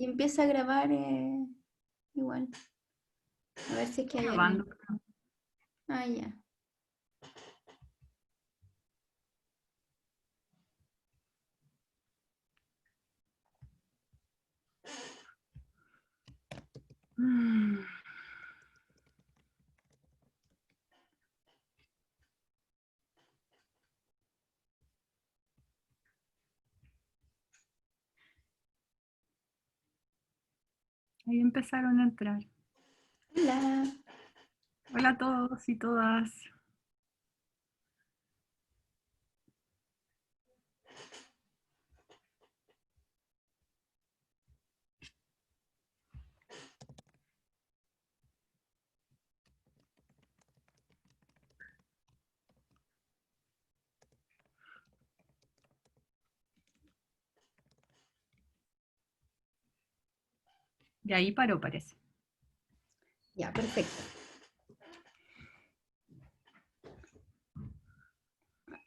Y empieza a grabar igual. A ver si es que hay Grabando. algún... Ah, ya. Mm. Ahí empezaron a entrar. Hola. Hola a todos y todas. De ahí paró, parece. Ya, perfecto.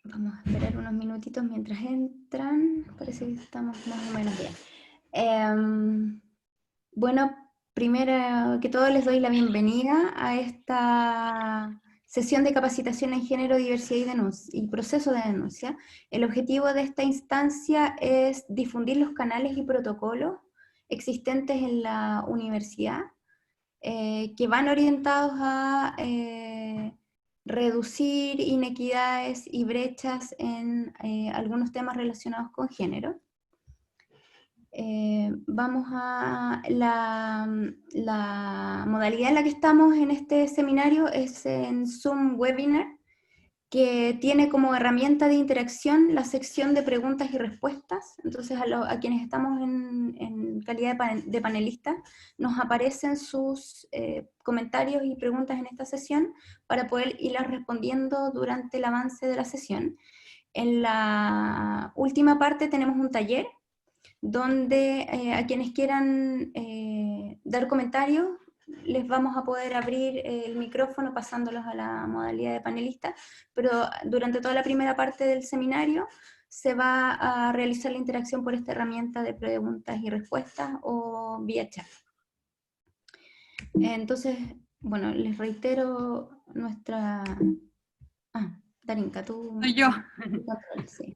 Vamos a esperar unos minutitos mientras entran. Parece que estamos más o menos bien. Bueno, primero que todo les doy la bienvenida a esta sesión de capacitación en género, diversidad y proceso de denuncia. El objetivo de esta instancia es difundir los canales y protocolos existentes en la universidad que van orientados a reducir inequidades y brechas en algunos temas relacionados con género. Vamos a la modalidad en la que estamos en este seminario es en Zoom Webinar, que tiene como herramienta de interacción la sección de preguntas y respuestas. Entonces a quienes estamos en calidad de panelistas nos aparecen sus comentarios y preguntas en esta sesión para poder irlas respondiendo durante el avance de la sesión. En la última parte tenemos un taller donde a quienes quieran dar comentarios les vamos a poder abrir el micrófono pasándolos a la modalidad de panelista, pero durante toda la primera parte del seminario se va a realizar la interacción por esta herramienta de preguntas y respuestas o vía chat. Entonces, bueno, les reitero nuestra... Ah, Darinka, tú... Soy yo. Sí.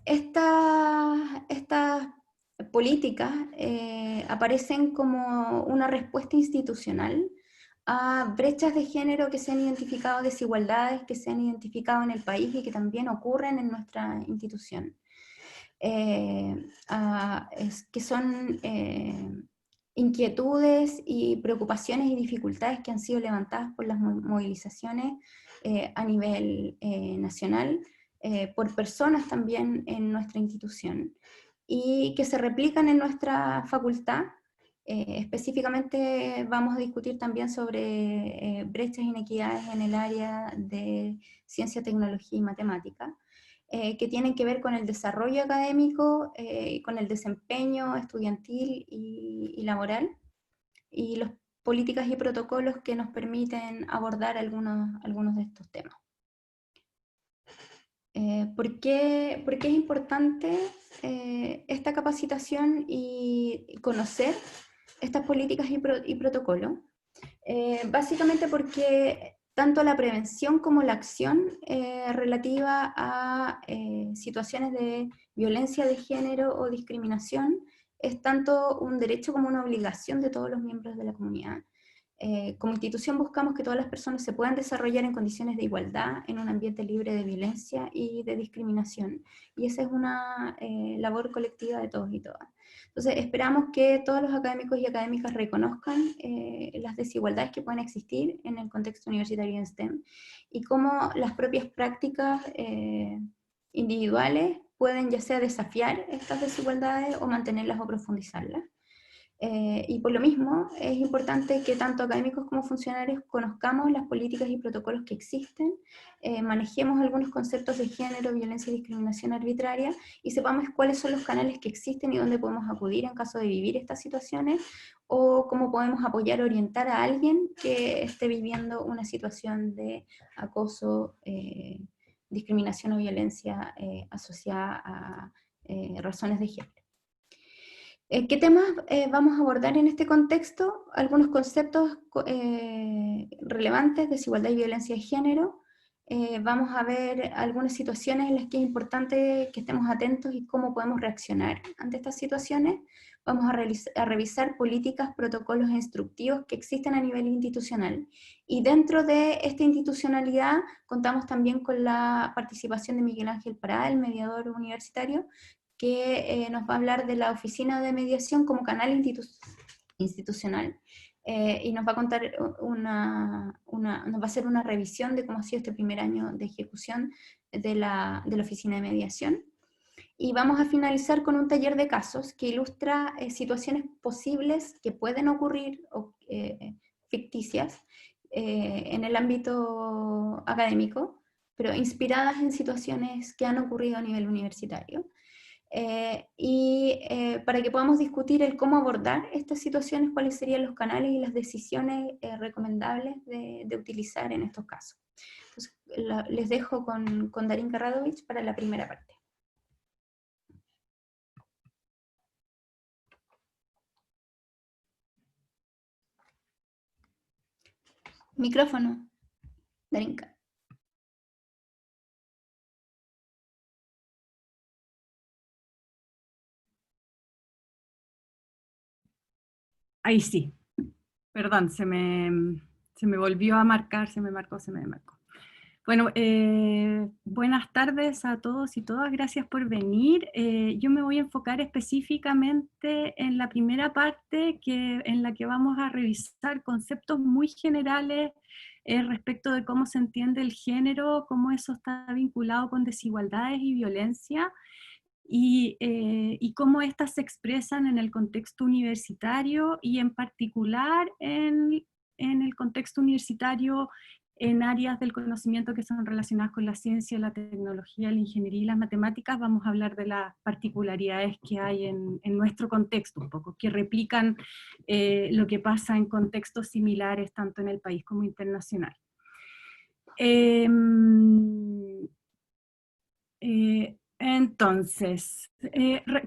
Estas políticas aparecen como una respuesta institucional a brechas de género que se han identificado, desigualdades que se han identificado en el país y que también ocurren en nuestra institución. Que son inquietudes y preocupaciones y dificultades que han sido levantadas por las movilizaciones a nivel nacional, por personas también en nuestra institución, y que se replican en nuestra facultad. Específicamente vamos a discutir también sobre brechas e inequidades en el área de ciencia, tecnología y matemática, que tienen que ver con el desarrollo académico, con el desempeño estudiantil y laboral, y las políticas y protocolos que nos permiten abordar algunos de estos temas. ¿Por qué es importante esta capacitación y conocer estas políticas y protocolos? Básicamente porque tanto la prevención como la acción relativa a situaciones de violencia de género o discriminación es tanto un derecho como una obligación de todos los miembros de la comunidad. Como institución buscamos que todas las personas se puedan desarrollar en condiciones de igualdad, en un ambiente libre de violencia y de discriminación. Y esa es una labor colectiva de todos y todas. Entonces, esperamos que todos los académicos y académicas reconozcan las desigualdades que pueden existir en el contexto universitario en STEM y cómo las propias prácticas individuales pueden ya sea desafiar estas desigualdades o mantenerlas o profundizarlas. Y por lo mismo es importante que tanto académicos como funcionarios conozcamos las políticas y protocolos que existen, manejemos algunos conceptos de género, violencia y discriminación arbitraria y sepamos cuáles son los canales que existen y dónde podemos acudir en caso de vivir estas situaciones o cómo podemos apoyar o orientar a alguien que esté viviendo una situación de acoso, discriminación o violencia asociada a razones de género. ¿Qué temas vamos a abordar en este contexto? Algunos conceptos relevantes, desigualdad y violencia de género. Vamos a ver algunas situaciones en las que es importante que estemos atentos y cómo podemos reaccionar ante estas situaciones. Vamos a revisar políticas, protocolos e instructivos que existen a nivel institucional. Y dentro de esta institucionalidad contamos también con la participación de Miguel Ángel Pará, el mediador universitario, que nos va a hablar de la oficina de mediación como canal institucional, y nos va a contar nos va a hacer una revisión de cómo ha sido este primer año de ejecución de la oficina de mediación. Y vamos a finalizar con un taller de casos que ilustra situaciones posibles que pueden ocurrir, ficticias, en el ámbito académico, pero inspiradas en situaciones que han ocurrido a nivel universitario. Para que podamos discutir el cómo abordar estas situaciones, cuáles serían los canales y las decisiones recomendables de utilizar en estos casos. Entonces, les dejo con Darinka Radovich para la primera parte. Micrófono, Darinka. Ahí sí. Perdón, se me volvió a marcar, se me marcó. Bueno, buenas tardes a todos y todas, gracias por venir. Yo me voy a enfocar específicamente en la primera parte, en la que vamos a revisar conceptos muy generales respecto de cómo se entiende el género, cómo eso está vinculado con desigualdades y violencia, y cómo éstas se expresan en el contexto universitario y en particular en el contexto universitario en áreas del conocimiento que son relacionadas con la ciencia, la tecnología, la ingeniería y las matemáticas. Vamos a hablar de las particularidades que hay en nuestro contexto, un poco, que replican lo que pasa en contextos similares tanto en el país como internacional. Entonces,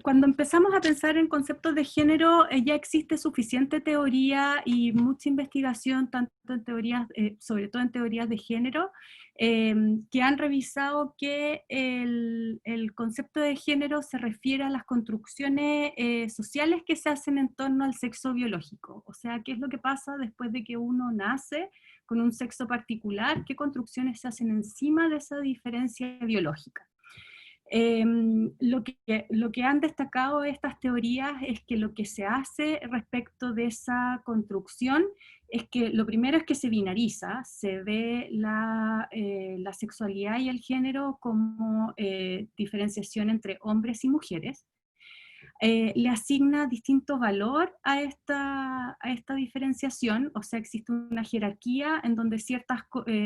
cuando empezamos a pensar en conceptos de género, ya existe suficiente teoría y mucha investigación, tanto en teorías, sobre todo en teorías de género, que han revisado que el concepto de género se refiere a las construcciones sociales que se hacen en torno al sexo biológico. O sea, ¿qué es lo que pasa después de que uno nace con un sexo particular? ¿Qué construcciones se hacen encima de esa diferencia biológica? Lo que han destacado estas teorías es que lo que se hace respecto de esa construcción es que lo primero es que se binariza, se ve la sexualidad y el género como diferenciación entre hombres y mujeres. Le asigna distinto valor a esta diferenciación, o sea, existe una jerarquía en donde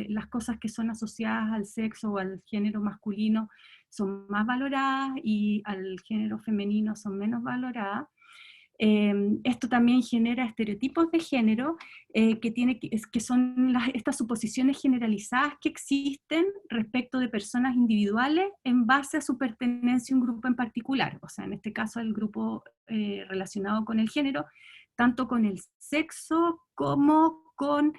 las cosas que son asociadas al sexo o al género masculino son más valoradas y al género femenino son menos valoradas. Esto también genera estereotipos de género que son estas suposiciones generalizadas que existen respecto de personas individuales en base a su pertenencia a un grupo en particular, o sea, en este caso el grupo relacionado con el género, tanto con el sexo como con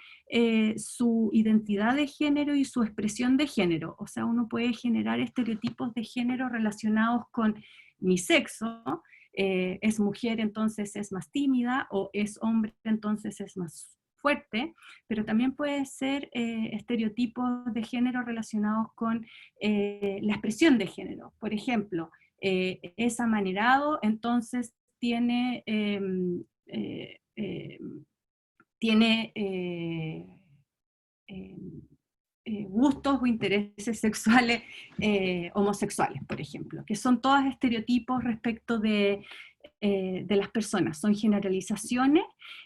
su identidad de género y su expresión de género. O sea, uno puede generar estereotipos de género relacionados con mi sexo, es mujer entonces es más tímida, o es hombre entonces es más fuerte, pero también puede ser estereotipos de género relacionados con la expresión de género. Por ejemplo, es amanerado, entonces tiene gustos o intereses sexuales homosexuales, por ejemplo, que son todos estereotipos respecto de las personas, son generalizaciones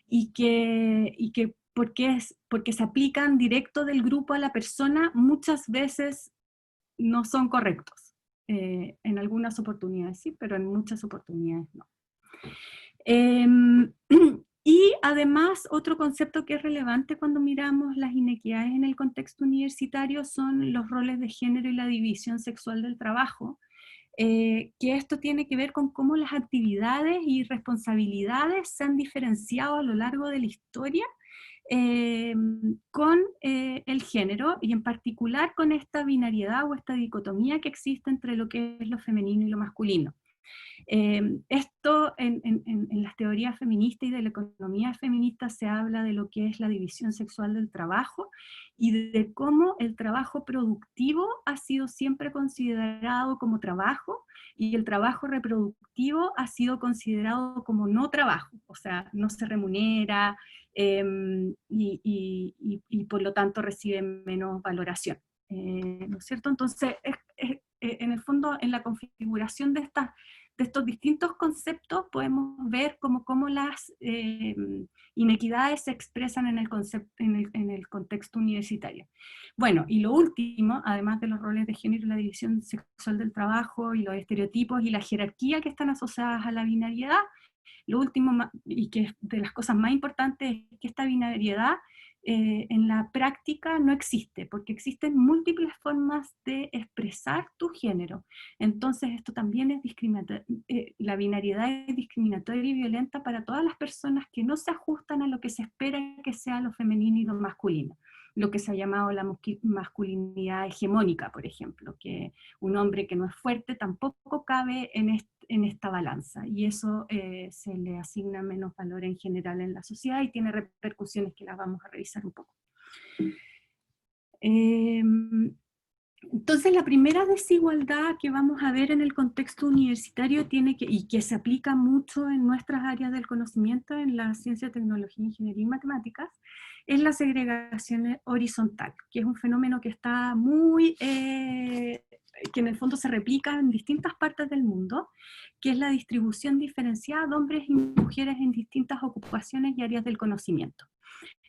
y que porque se aplican directo del grupo a la persona, muchas veces no son correctos. En algunas oportunidades sí, pero en muchas oportunidades no. Y además, otro concepto que es relevante cuando miramos las inequidades en el contexto universitario son los roles de género y la división sexual del trabajo, que esto tiene que ver con cómo las actividades y responsabilidades se han diferenciado a lo largo de la historia con el género, y en particular con esta binariedad o esta dicotomía que existe entre lo que es lo femenino y lo masculino. Esto en las teorías feministas y de la economía feminista se habla de lo que es la división sexual del trabajo y de cómo el trabajo productivo ha sido siempre considerado como trabajo y el trabajo reproductivo ha sido considerado como no trabajo, o sea, no se remunera y por lo tanto recibe menos valoración. ¿No es cierto? Entonces, en el fondo, en la configuración de estos distintos conceptos podemos ver cómo las inequidades se expresan en el contexto universitario. Bueno, y lo último, además de los roles de género y la división sexual del trabajo y los estereotipos y la jerarquía que están asociadas a la binariedad, lo último, y que es de las cosas más importantes, es que esta binariedad en la práctica no existe, porque existen múltiples formas de expresar tu género. Entonces esto también es discriminatorio, la binariedad es discriminatoria y violenta para todas las personas que no se ajustan a lo que se espera que sea lo femenino y lo masculino. Lo que se ha llamado la masculinidad hegemónica, por ejemplo, que un hombre que no es fuerte tampoco cabe en esta balanza, y eso se le asigna menos valor en general en la sociedad y tiene repercusiones que las vamos a revisar un poco. Entonces la primera desigualdad que vamos a ver en el contexto universitario y que se aplica mucho en nuestras áreas del conocimiento, en la ciencia, tecnología, ingeniería y matemáticas, es la segregación horizontal, que es un fenómeno que está que en el fondo se replica en distintas partes del mundo, que es la distribución diferenciada de hombres y mujeres en distintas ocupaciones y áreas del conocimiento.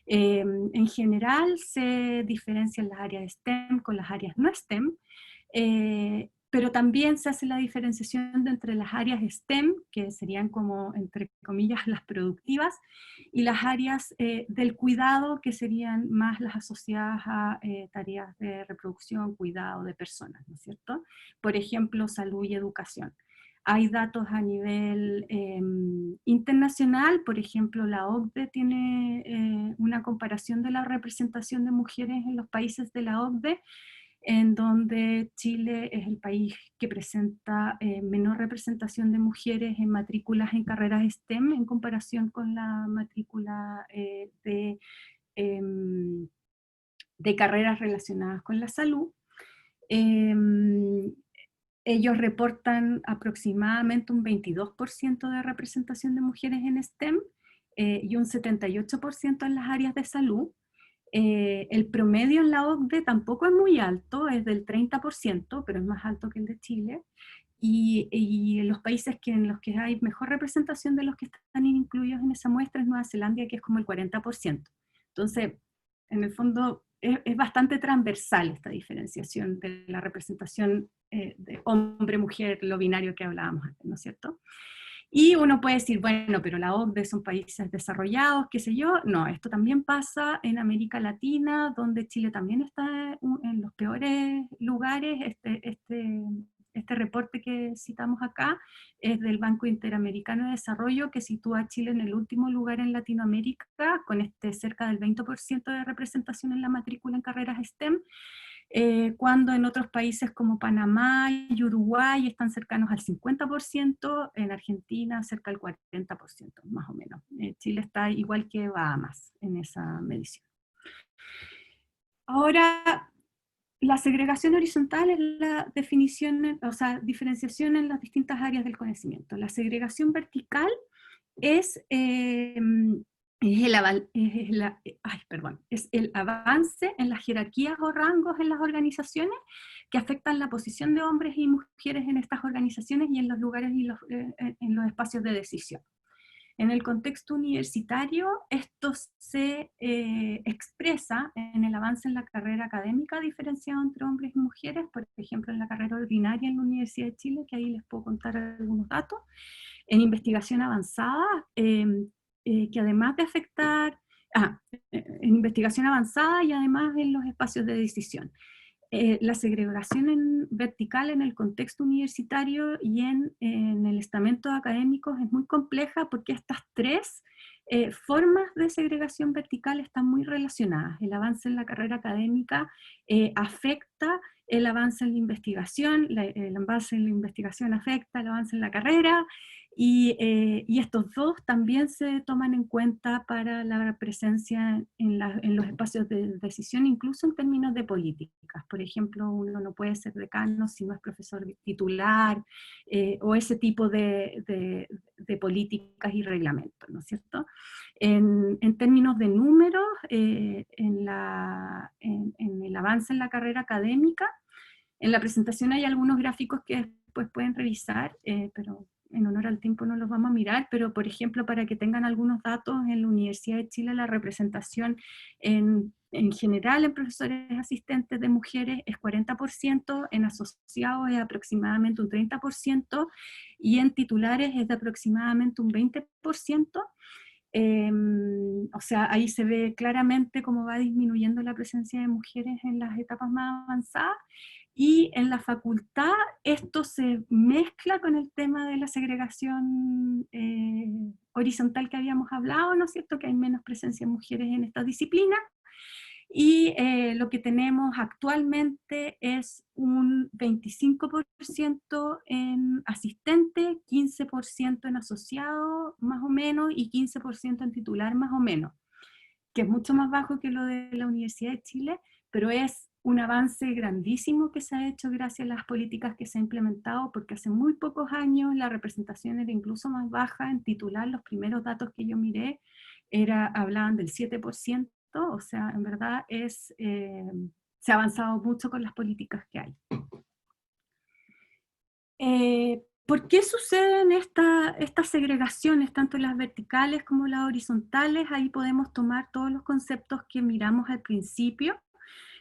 En general se diferencian las áreas STEM con las áreas no STEM, pero también se hace la diferenciación entre las áreas STEM, que serían como, entre comillas, las productivas, y las áreas del cuidado, que serían más las asociadas a tareas de reproducción, cuidado de personas, ¿no es cierto? Por ejemplo, salud y educación. Hay datos a nivel internacional, por ejemplo, la OCDE tiene una comparación de la representación de mujeres en los países de la OCDE, en donde Chile es el país que presenta menor representación de mujeres en matrículas en carreras STEM en comparación con la matrícula de carreras relacionadas con la salud. Ellos reportan aproximadamente un 22% de representación de mujeres en STEM y un 78% en las áreas de salud. El promedio en la OCDE tampoco es muy alto, es del 30%, pero es más alto que el de Chile. Y en los países en los que hay mejor representación de los que están incluidos en esa muestra es Nueva Zelanda, que es como el 40%. Entonces, en el fondo, es bastante transversal esta diferenciación de la representación de hombre-mujer, lo binario que hablábamos antes, ¿no es cierto? Y uno puede decir, bueno, pero la OCDE son países desarrollados, qué sé yo. No, esto también pasa en América Latina, donde Chile también está en los peores lugares. Este reporte que citamos acá es del Banco Interamericano de Desarrollo, que sitúa a Chile en el último lugar en Latinoamérica, con cerca del 20% de representación en la matrícula en carreras STEM, cuando en otros países como Panamá y Uruguay están cercanos al 50%, en Argentina cerca del 40%, más o menos. Chile está igual que Bahamas en esa medición. Ahora, la segregación horizontal es la definición, o sea, diferenciación en las distintas áreas del conocimiento. La segregación vertical es el avance en las jerarquías o rangos en las organizaciones que afectan la posición de hombres y mujeres en estas organizaciones y en los lugares y en los espacios de decisión. En el contexto universitario, esto se expresa en el avance en la carrera académica diferenciado entre hombres y mujeres, por ejemplo, en la carrera ordinaria en la Universidad de Chile, que ahí les puedo contar algunos datos, en investigación avanzada, que además de afectar, en investigación avanzada y además en los espacios de decisión. la segregación vertical en el contexto universitario y en el estamento académico es muy compleja porque estas tres formas de segregación vertical están muy relacionadas. El avance en la carrera académica afecta el avance en la investigación, el avance en la investigación afecta el avance en la carrera, y estos dos también se toman en cuenta para la presencia en los espacios de decisión, incluso en términos de políticas. Por ejemplo, uno no puede ser decano si no es profesor titular, o ese tipo de políticas y reglamentos, ¿no es cierto? En términos de números, en el avance en la carrera académica, en la presentación hay algunos gráficos que después pueden revisar, pero en honor al tiempo no los vamos a mirar, pero por ejemplo, para que tengan algunos datos, en la Universidad de Chile la representación en general en profesores asistentes de mujeres es 40%, en asociados es aproximadamente un 30%, y en titulares es de aproximadamente un 20%. O sea, ahí se ve claramente cómo va disminuyendo la presencia de mujeres en las etapas más avanzadas, y en la facultad esto se mezcla con el tema de la segregación horizontal que habíamos hablado, ¿no es cierto?, que hay menos presencia de mujeres en esta disciplina, y lo que tenemos actualmente es un 25% en asistente, 15% en asociado más o menos, y 15% en titular más o menos, que es mucho más bajo que lo de la Universidad de Chile, pero es un avance grandísimo que se ha hecho gracias a las políticas que se han implementado, porque hace muy pocos años la representación era incluso más baja en titular. Los primeros datos que yo miré hablaban del 7%, o sea, en verdad se ha avanzado mucho con las políticas que hay. ¿Por qué suceden estas segregaciones, tanto las verticales como las horizontales? Ahí podemos tomar todos los conceptos que miramos al principio,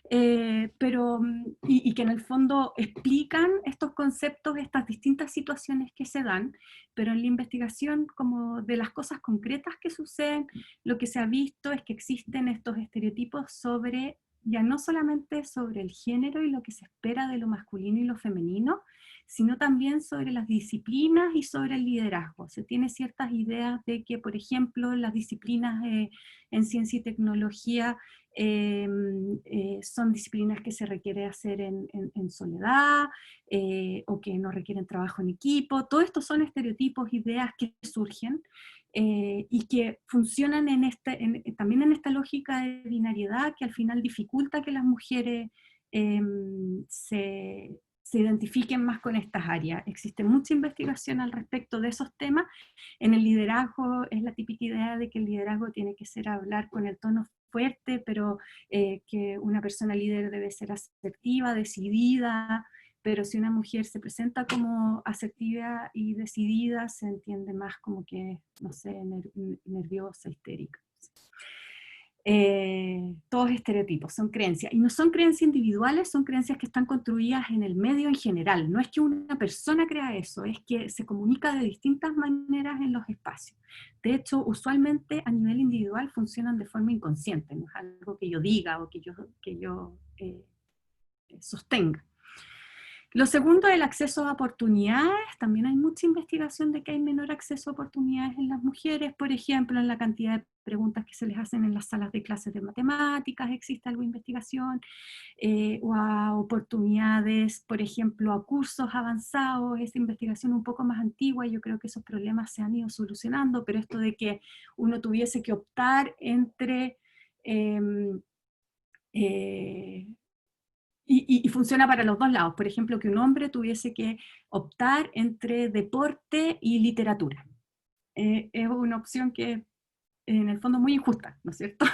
y que en el fondo explican estos conceptos, estas distintas situaciones que se dan, pero en la investigación, como de las cosas concretas que suceden, lo que se ha visto es que existen estos estereotipos sobre, ya no solamente sobre el género y lo que se espera de lo masculino y lo femenino, sino también sobre las disciplinas y sobre el liderazgo. Se tiene ciertas ideas de que, por ejemplo, las disciplinas en ciencia y tecnología son disciplinas que se requiere hacer en soledad, o que no requieren trabajo en equipo. Todo esto son estereotipos, ideas que surgen, y que funcionan también en esta lógica de binariedad que al final dificulta que las mujeres se identifiquen más con estas áreas. Existe mucha investigación al respecto de esos temas. En el liderazgo es la típica idea de que el liderazgo tiene que ser hablar con el tono fuerte, pero que una persona líder debe ser asertiva, decidida, pero si una mujer se presenta como asertiva y decidida, se entiende más como que, no sé, nerviosa, histérica. Todos estereotipos, son creencias, y no son creencias individuales, son creencias que están construidas en el medio en general. No es que una persona crea eso, es que se comunica de distintas maneras en los espacios. De hecho, usualmente a nivel individual funcionan de forma inconsciente, no es algo que yo diga o que yo sostenga. Lo segundo, el acceso a oportunidades. También hay mucha investigación de que hay menor acceso a oportunidades en las mujeres, por ejemplo, en la cantidad de preguntas que se les hacen en las salas de clases de matemáticas, existe algo de investigación, o a oportunidades, por ejemplo, a cursos avanzados. Esa investigación un poco más antigua, y yo creo que esos problemas se han ido solucionando, pero esto de que uno tuviese que optar entre... y funciona para los dos lados. Por ejemplo, que un hombre tuviese que optar entre deporte y literatura. Es una opción que en el fondo es muy injusta, ¿no es cierto?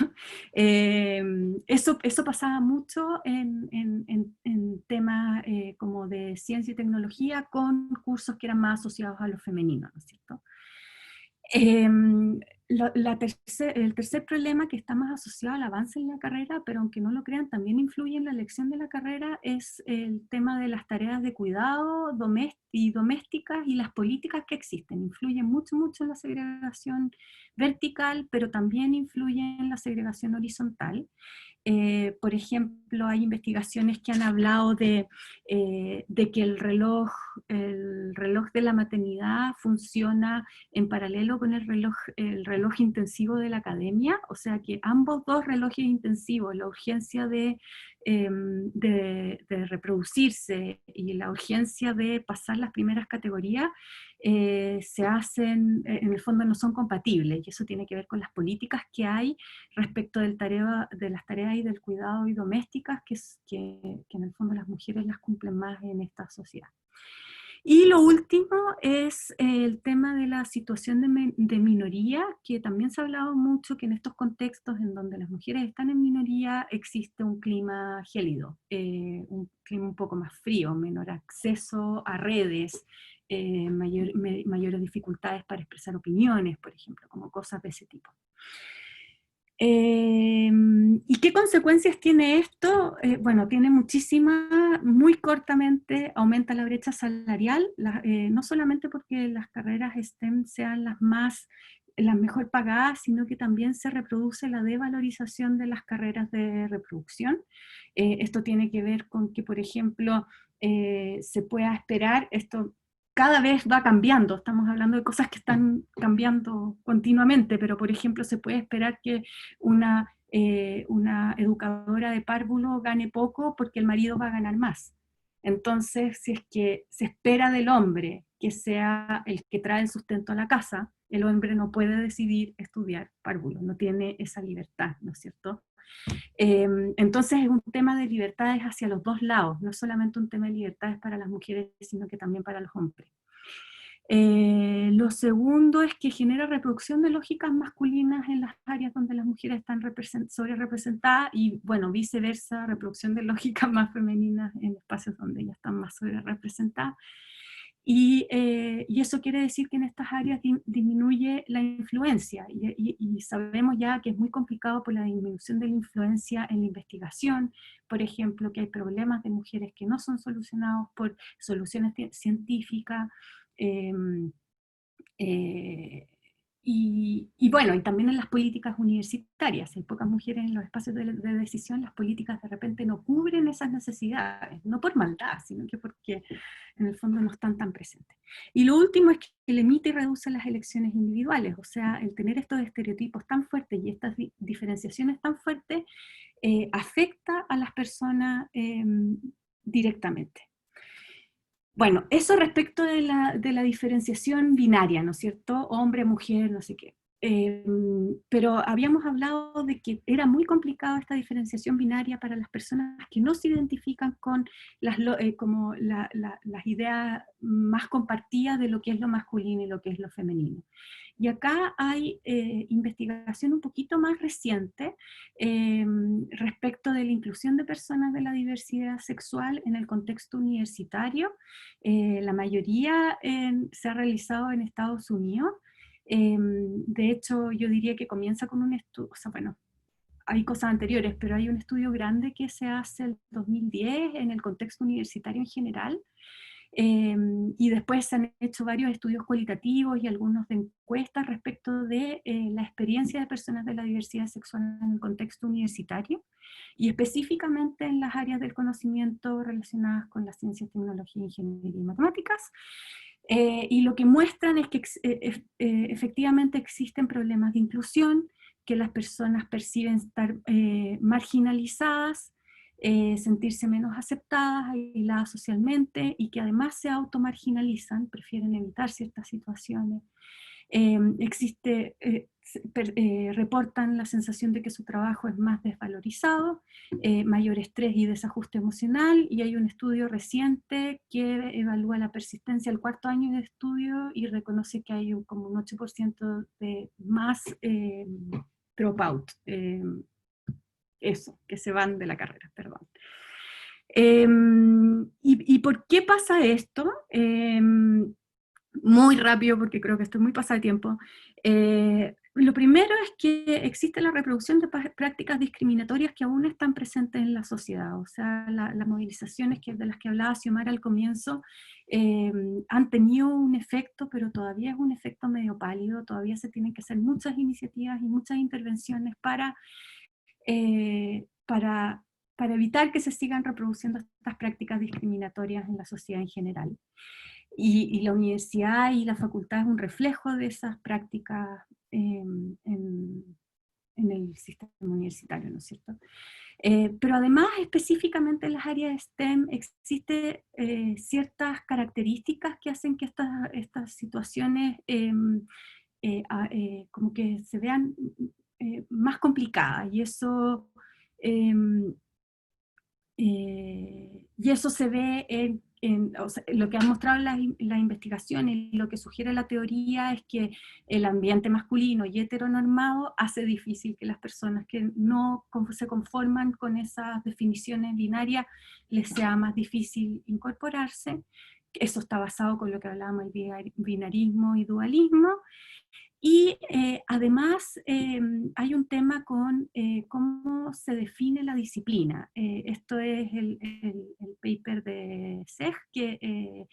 Eso pasaba mucho en temas como de ciencia y tecnología, con cursos que eran más asociados a lo femenino, ¿no es cierto? El tercer problema, que está más asociado al avance en la carrera, pero aunque no lo crean, también influye en la elección de la carrera, es el tema de las tareas de cuidado domésticas y las políticas que existen. Influye mucho, mucho en la segregación vertical, pero también influye en la segregación horizontal. Por ejemplo, hay investigaciones que han hablado de que el reloj de la maternidad funciona en paralelo con el reloj intensivo de la academia, o sea que ambos dos relojes intensivos, la urgencia de reproducirse y la urgencia de pasar las primeras categorías, se hacen, en el fondo no son compatibles, y eso tiene que ver con las políticas que hay respecto de las tareas y del cuidado y domésticas que en el fondo las mujeres las cumplen más en esta sociedad. Y lo último es el tema de la situación de minoría, que también se ha hablado mucho que en estos contextos en donde las mujeres están en minoría existe un clima gélido, un clima un poco más frío, menor acceso a redes, mayores dificultades para expresar opiniones, por ejemplo, como cosas de ese tipo. ¿Y qué consecuencias tiene esto? Bueno, tiene muchísimas, muy cortamente aumenta la brecha salarial, no solamente porque las carreras STEM sean las mejor pagadas, sino que también se reproduce la devalorización de las carreras de reproducción. Esto tiene que ver con que, por ejemplo, se pueda esperar, esto cada vez va cambiando, estamos hablando de cosas que están cambiando continuamente, pero por ejemplo se puede esperar que una educadora de párvulo gane poco porque el marido va a ganar más. Entonces, si es que se espera del hombre que sea el que trae el sustento a la casa, el hombre no puede decidir estudiar párvulo, no tiene esa libertad, ¿no es cierto? Entonces es un tema de libertades hacia los dos lados, no solamente un tema de libertades para las mujeres, sino que también para los hombres. Lo segundo es que genera reproducción de lógicas masculinas en las áreas donde las mujeres están sobre representadas y, bueno, viceversa, reproducción de lógicas más femeninas en espacios donde ellas están más sobre representadas. Y eso quiere decir que en estas áreas disminuye la influencia, y sabemos ya que es muy complicado por la disminución de la influencia en la investigación, por ejemplo, que hay problemas de mujeres que no son solucionados por soluciones científicas, eh, eh, y bueno, y también en las políticas universitarias, hay pocas mujeres en los espacios de decisión, las políticas de repente no cubren esas necesidades, no por maldad, sino que porque en el fondo no están tan presentes. Y lo último es que limita y reduce las elecciones individuales, o sea, el tener estos estereotipos tan fuertes y estas diferenciaciones tan fuertes afecta a las personas directamente. Bueno, eso respecto de la diferenciación binaria, ¿no es cierto? Hombre, mujer, no sé qué. Pero habíamos hablado de que era muy complicado esta diferenciación binaria para las personas que no se identifican con como las ideas más compartidas de lo que es lo masculino y lo que es lo femenino. Y acá hay investigación un poquito más reciente respecto de la inclusión de personas de la diversidad sexual en el contexto universitario. La mayoría se ha realizado en Estados Unidos. De hecho, yo diría que comienza con un estudio, o sea, bueno, hay cosas anteriores, pero hay un estudio grande que se hace en 2010 en el contexto universitario en general, y después se han hecho varios estudios cualitativos y algunos de encuestas respecto de la experiencia de personas de la diversidad sexual en el contexto universitario, y específicamente en las áreas del conocimiento relacionadas con las ciencias, tecnología, ingeniería y matemáticas. Y lo que muestran es que efectivamente existen problemas de inclusión, que las personas perciben estar marginalizadas, sentirse menos aceptadas, aisladas socialmente, y que además se automarginalizan, prefieren evitar ciertas situaciones. Reportan la sensación de que su trabajo es más desvalorizado, mayor estrés y desajuste emocional, y hay un estudio reciente que evalúa la persistencia al cuarto año de estudio y reconoce que hay como un 8% de más dropout, eso, que se van de la carrera, perdón. ¿Y por qué pasa esto? Muy rápido, porque creo que estoy muy pasada de tiempo. Lo primero es que existe la reproducción de prácticas discriminatorias que aún están presentes en la sociedad. O sea, las movilizaciones de las que hablaba Xiomara al comienzo han tenido un efecto, pero todavía es un efecto medio pálido. Todavía se tienen que hacer muchas iniciativas y muchas intervenciones para para evitar que se sigan reproduciendo estas prácticas discriminatorias en la sociedad en general. Y la universidad y la facultad es un reflejo de esas prácticas en el sistema universitario, ¿no es cierto? Pero además, específicamente en las áreas STEM, existen ciertas características que hacen que estas situaciones como que se vean más complicadas, y eso se ve o sea, lo que han mostrado las investigaciones y lo que sugiere la teoría es que el ambiente masculino y heteronormado hace difícil que las personas que no se conforman con esas definiciones binarias les sea más difícil incorporarse. Eso está basado con lo que hablábamos del binarismo y dualismo. Y además hay un tema con cómo se define la disciplina. Esto es el paper de SEG, que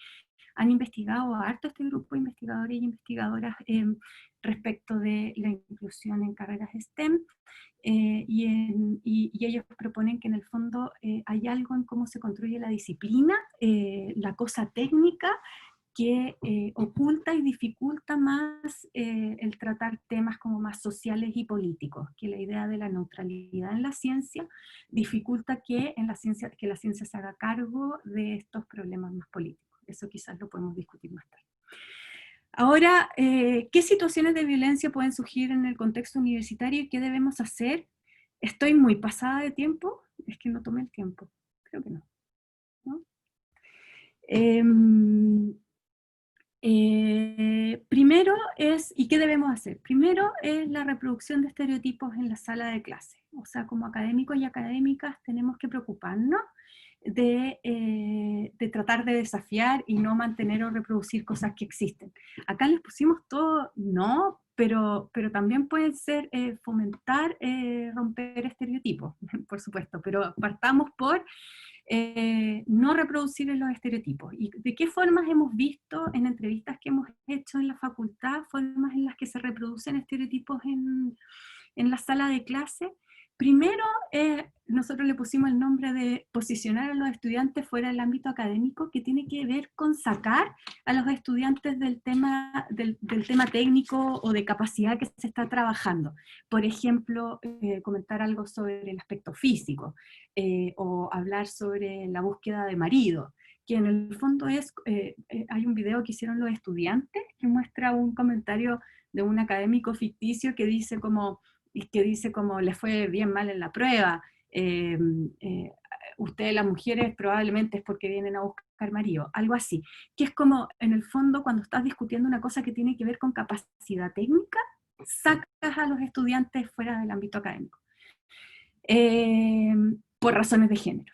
han investigado harto este grupo de investigadores y investigadoras respecto de la inclusión en carreras STEM, y ellos proponen que en el fondo hay algo en cómo se construye la disciplina, la cosa técnica, que oculta y dificulta más el tratar temas como más sociales y políticos, que la idea de la neutralidad en la ciencia dificulta que la ciencia se haga cargo de estos problemas más políticos. Eso quizás lo podemos discutir más tarde. Ahora, ¿qué situaciones de violencia pueden surgir en el contexto universitario y qué debemos hacer? ¿Estoy muy pasada de tiempo? Es que no tomé el tiempo, creo que no. ¿No? Primero es, ¿y qué debemos hacer? Primero es la reproducción de estereotipos en la sala de clase. O sea, como académicos y académicas tenemos que preocuparnos de tratar de desafiar y no mantener o reproducir cosas que existen. Acá les pusimos todo, no, pero también puede ser fomentar, romper estereotipos, por supuesto, pero partamos por no reproducir los estereotipos. ¿Y de qué formas hemos visto en entrevistas que hemos hecho en la facultad, formas en las que se reproducen estereotipos en la sala de clase? Primero, nosotros le pusimos el nombre de posicionar a los estudiantes fuera del ámbito académico, que tiene que ver con sacar a los estudiantes del tema técnico o de capacidad que se está trabajando. Por ejemplo, comentar algo sobre el aspecto físico, o hablar sobre la búsqueda de marido, que en el fondo hay un video que hicieron los estudiantes que muestra un comentario de un académico ficticio que dice como les fue bien mal en la prueba, ustedes las mujeres probablemente es porque vienen a buscar marido, algo así, que es como en el fondo cuando estás discutiendo una cosa que tiene que ver con capacidad técnica, sacas a los estudiantes fuera del ámbito académico. Por razones de género.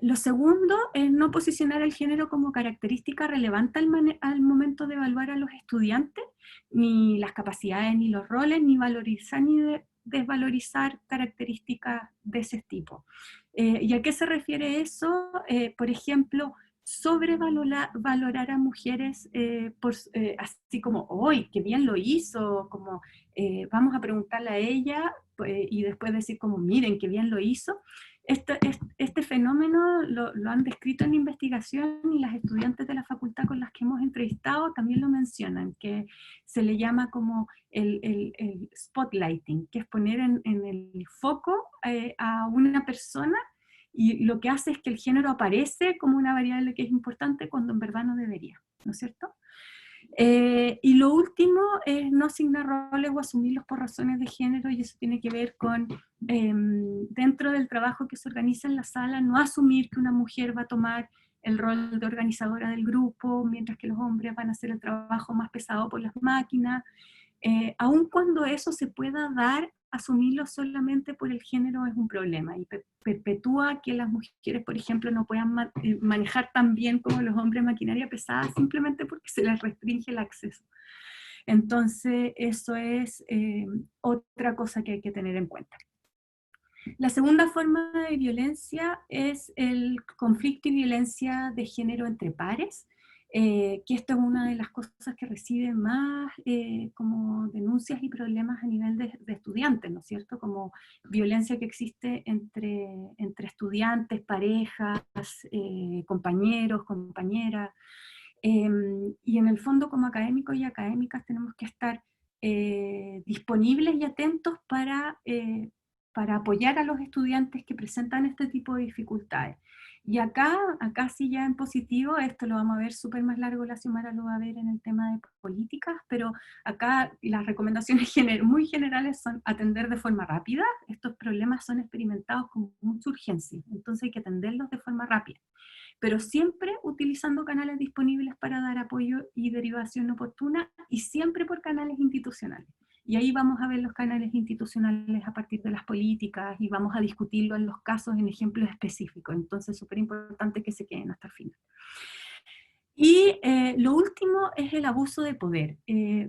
Lo segundo es no posicionar el género como característica relevante al momento de evaluar a los estudiantes, ni las capacidades, ni los roles, ni valorizar ni desvalorizar características de ese tipo. ¿Y a qué se refiere eso? Por ejemplo, sobrevalorar a mujeres así como, ¡hoy, qué bien lo hizo! Como, vamos a preguntarle a ella y después decir como, miren, qué bien lo hizo. Este fenómeno lo han descrito en investigación y las estudiantes de la facultad con las que hemos entrevistado también lo mencionan, que se le llama como el spotlighting, que es poner en el foco a una persona, y lo que hace es que el género aparece como una variable que es importante cuando en verdad no debería, ¿no es cierto? Y lo último es no asignar roles o asumirlos por razones de género, y eso tiene que ver con, dentro del trabajo que se organiza en la sala, no asumir que una mujer va a tomar el rol de organizadora del grupo, mientras que los hombres van a hacer el trabajo más pesado por las máquinas. Aun cuando eso se pueda dar, asumirlo solamente por el género es un problema, y perpetúa que las mujeres, por ejemplo, no puedan manejar tan bien como los hombres maquinaria pesada simplemente porque se les restringe el acceso. Entonces, eso es otra cosa que hay que tener en cuenta. La segunda forma de violencia es el conflicto y violencia de género entre pares. que esto es una de las cosas que recibe más como denuncias y problemas a nivel de estudiantes, ¿no es cierto? Como violencia que existe entre estudiantes, parejas, compañeros, compañeras. Y en el fondo, como académicos y académicas, tenemos que estar disponibles y atentos para apoyar a los estudiantes que presentan este tipo de dificultades. Y acá sí ya en positivo, esto lo vamos a ver súper más largo, la Xiomara lo va a ver en el tema de políticas, pero acá las recomendaciones muy generales son atender de forma rápida. Estos problemas son experimentados con mucha urgencia, entonces hay que atenderlos de forma rápida, pero siempre utilizando canales disponibles para dar apoyo y derivación oportuna, y siempre por canales institucionales. Y ahí vamos a ver los canales institucionales a partir de las políticas y vamos a discutirlo en los casos, en ejemplos específicos. Entonces, súper importante que se queden hasta el final. Y lo último es el abuso de poder.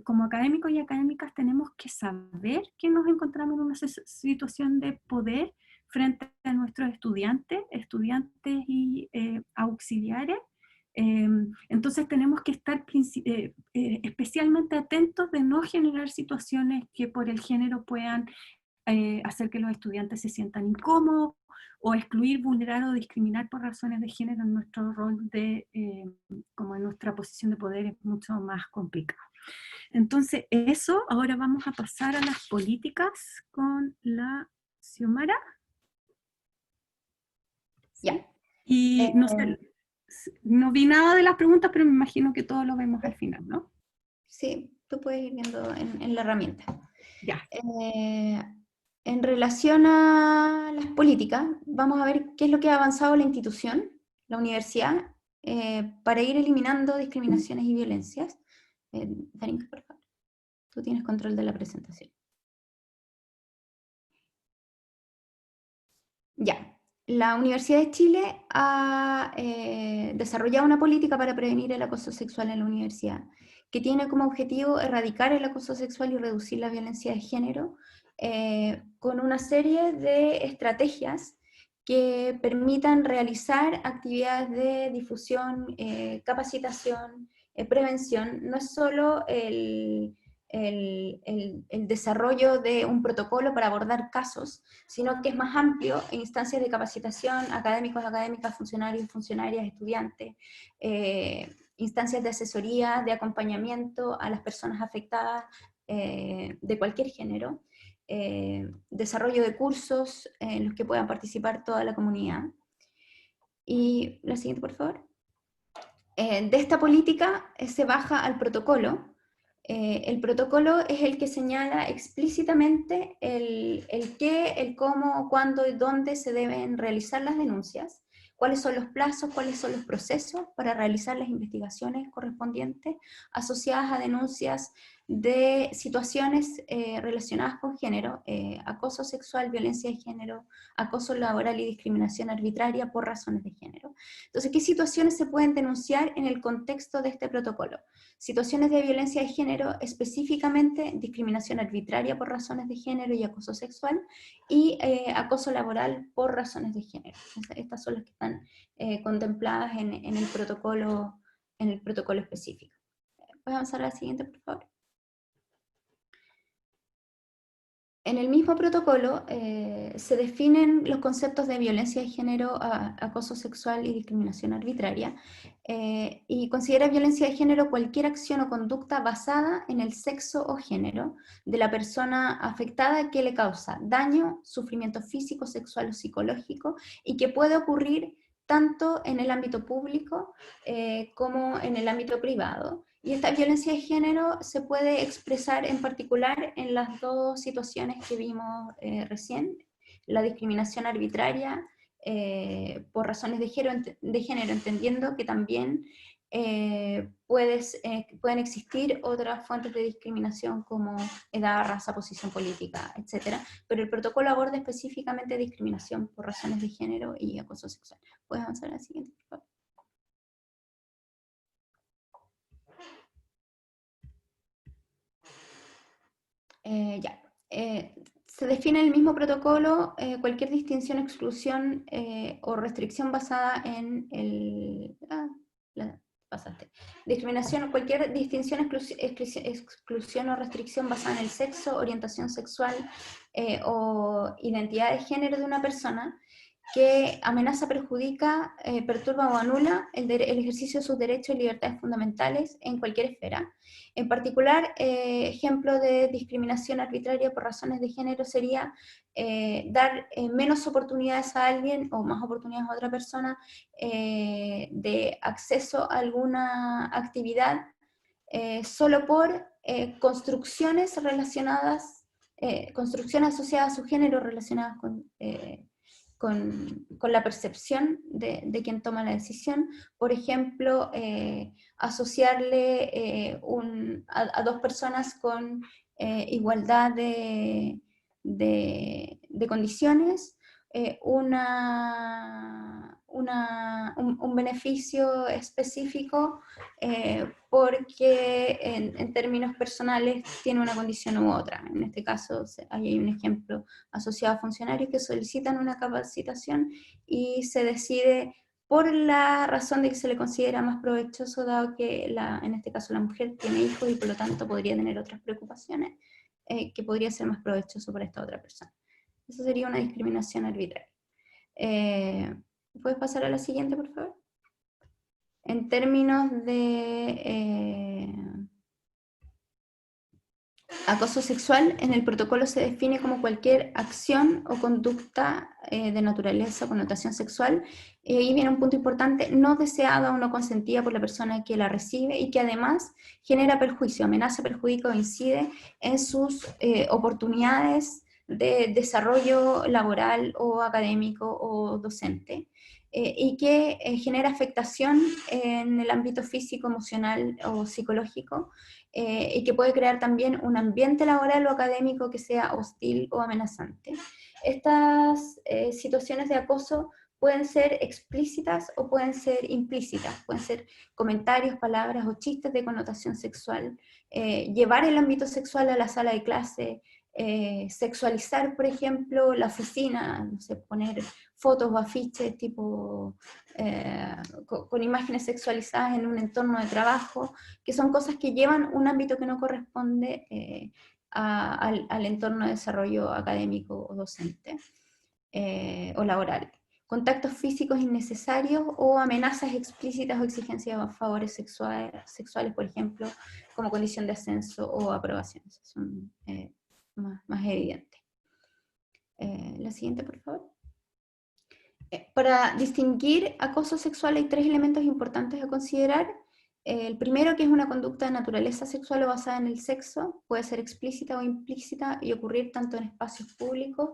Como académicos y académicas tenemos que saber que nos encontramos en una situación de poder frente a nuestros estudiantes y auxiliares. Entonces tenemos que estar especialmente atentos de no generar situaciones que por el género puedan hacer que los estudiantes se sientan incómodos, o excluir, vulnerar o discriminar por razones de género. En nuestro rol como en nuestra posición de poder es mucho más complicado. Entonces eso, ahora vamos a pasar a las políticas con la Xiomara. Ya. Y no sé, no vi nada de las preguntas, pero me imagino que todos lo vemos al final, ¿no? Sí, tú puedes ir viendo en la herramienta. Ya. En relación a las políticas, vamos a ver qué es lo que ha avanzado la institución, la universidad, para ir eliminando discriminaciones y violencias. Darinka, por favor, tú tienes control de la presentación. Ya, la Universidad de Chile ha desarrollado una política para prevenir el acoso sexual en la universidad, que tiene como objetivo erradicar el acoso sexual y reducir la violencia de género, con una serie de estrategias que permitan realizar actividades de difusión, capacitación, prevención. No es solo el desarrollo de un protocolo para abordar casos, sino que es más amplio en instancias de capacitación, académicos, académicas, funcionarios, funcionarias, estudiantes, instancias de asesoría, de acompañamiento a las personas afectadas de cualquier género, desarrollo de cursos en los que puedan participar toda la comunidad. Y la siguiente, por favor. De esta política se baja al protocolo. El protocolo es el que señala explícitamente el qué, el cómo, cuándo y dónde se deben realizar las denuncias, cuáles son los plazos, cuáles son los procesos para realizar las investigaciones correspondientes asociadas a denuncias de situaciones relacionadas con género, acoso sexual, violencia de género, acoso laboral y discriminación arbitraria por razones de género. Entonces, ¿qué situaciones se pueden denunciar en el contexto de este protocolo? Situaciones de violencia de género, específicamente discriminación arbitraria por razones de género y acoso sexual, y acoso laboral por razones de género. Estas son las que están contempladas en el protocolo específico. ¿Puedes avanzar a la siguiente, por favor? En el mismo protocolo se definen los conceptos de violencia de género, acoso sexual y discriminación arbitraria, y considera violencia de género cualquier acción o conducta basada en el sexo o género de la persona afectada que le causa daño, sufrimiento físico, sexual o psicológico, y que puede ocurrir tanto en el ámbito público como en el ámbito privado. Y esta violencia de género se puede expresar en particular en las dos situaciones que vimos recién: la discriminación arbitraria por razones de género, entendiendo que también pueden existir otras fuentes de discriminación como edad, raza, posición política, etc. Pero el protocolo aborda específicamente discriminación por razones de género y acoso sexual. ¿Puedes avanzar a la siguiente, por favor? Ya. Se define en el mismo protocolo cualquier distinción, exclusión o restricción basada en pasaste. Discriminación, cualquier distinción, exclusión o restricción basada en el sexo, orientación sexual o identidad de género de una persona que amenaza, perjudica, perturba o anula el ejercicio de sus derechos y libertades fundamentales en cualquier esfera. En particular, ejemplo de discriminación arbitraria por razones de género sería dar menos oportunidades a alguien o más oportunidades a otra persona de acceso a alguna actividad solo por construcciones relacionadas, construcciones asociadas a su género relacionadas con la percepción de quien toma la decisión. Por ejemplo, asociarle a dos personas con igualdad de condiciones, un beneficio específico porque en términos personales tiene una condición u otra. En este caso hay un ejemplo asociado a funcionarios que solicitan una capacitación y se decide por la razón de que se le considera más provechoso, dado que en este caso la mujer tiene hijos y por lo tanto podría tener otras preocupaciones, que podría ser más provechoso para esta otra persona. Eso sería una discriminación arbitraria. ¿Puedes pasar a la siguiente, por favor? En términos de acoso sexual, en el protocolo se define como cualquier acción o conducta de naturaleza o connotación sexual, y ahí viene un punto importante, no deseada o no consentida por la persona que la recibe y que además genera perjuicio, amenaza, perjudica o incide en sus oportunidades de desarrollo laboral o académico o docente, y que genera afectación en el ámbito físico, emocional o psicológico, y que puede crear también un ambiente laboral o académico que sea hostil o amenazante. Estas situaciones de acoso pueden ser explícitas o pueden ser implícitas, pueden ser comentarios, palabras o chistes de connotación sexual, llevar el ámbito sexual a la sala de clase, sexualizar, por ejemplo, la oficina, no sé, poner fotos o afiches tipo con imágenes sexualizadas en un entorno de trabajo, que son cosas que llevan un ámbito que no corresponde al entorno de desarrollo académico o docente o laboral. Contactos físicos innecesarios o amenazas explícitas o exigencias a favores sexuales, por ejemplo, como condición de ascenso o aprobación. Esas son más evidentes. La siguiente, por favor. Para distinguir acoso sexual hay tres elementos importantes a considerar. El primero, que es una conducta de naturaleza sexual o basada en el sexo, puede ser explícita o implícita y ocurrir tanto en espacios públicos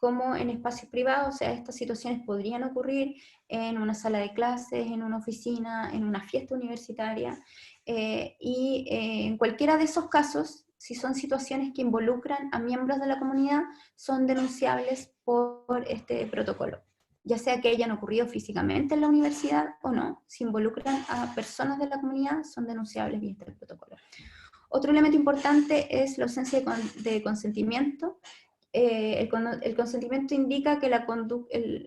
como en espacios privados. O sea, estas situaciones podrían ocurrir en una sala de clases, en una oficina, en una fiesta universitaria, y en cualquiera de esos casos, si son situaciones que involucran a miembros de la comunidad, son denunciables por este protocolo, ya sea que hayan ocurrido físicamente en la universidad o no. Si involucran a personas de la comunidad, son denunciables vía este protocolo. Otro elemento importante es la ausencia de consentimiento. El consentimiento indica que la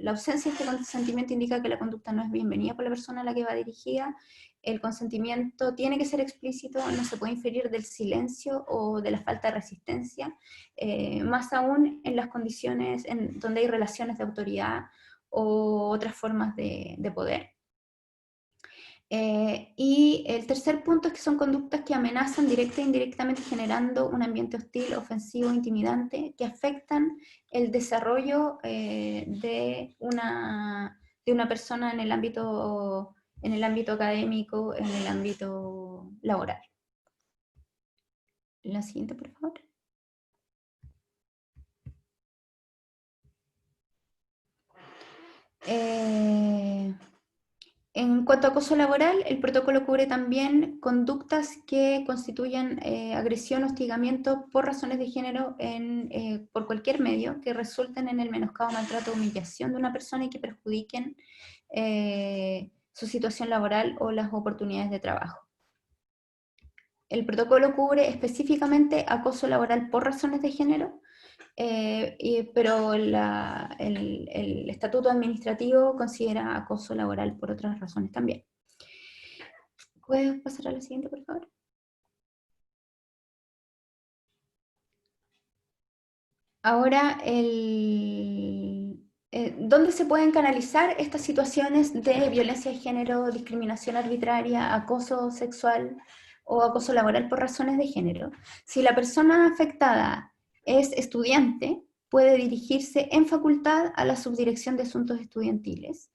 ausencia de este consentimiento indica que la conducta no es bienvenida por la persona a la que va dirigida. El consentimiento tiene que ser explícito, no se puede inferir del silencio o de la falta de resistencia, más aún en las condiciones donde hay relaciones de autoridad o otras formas de poder. Y el tercer punto es que son conductas que amenazan directa e indirectamente, generando un ambiente hostil, ofensivo, intimidante, que afectan el desarrollo de una persona en el ámbito académico, en el ámbito laboral. La siguiente, por favor. En cuanto a acoso laboral, el protocolo cubre también conductas que constituyan agresión o hostigamiento por razones de género por cualquier medio que resulten en el menoscabo, maltrato o humillación de una persona y que perjudiquen su situación laboral o las oportunidades de trabajo. El protocolo cubre específicamente acoso laboral por razones de género, pero el estatuto administrativo considera acoso laboral por otras razones también. ¿Puedes pasar a la siguiente, por favor? Ahora, ¿dónde se pueden canalizar estas situaciones de violencia de género, discriminación arbitraria, acoso sexual o acoso laboral por razones de género? Si la persona afectada es estudiante, puede dirigirse en facultad a la Subdirección de Asuntos Estudiantiles.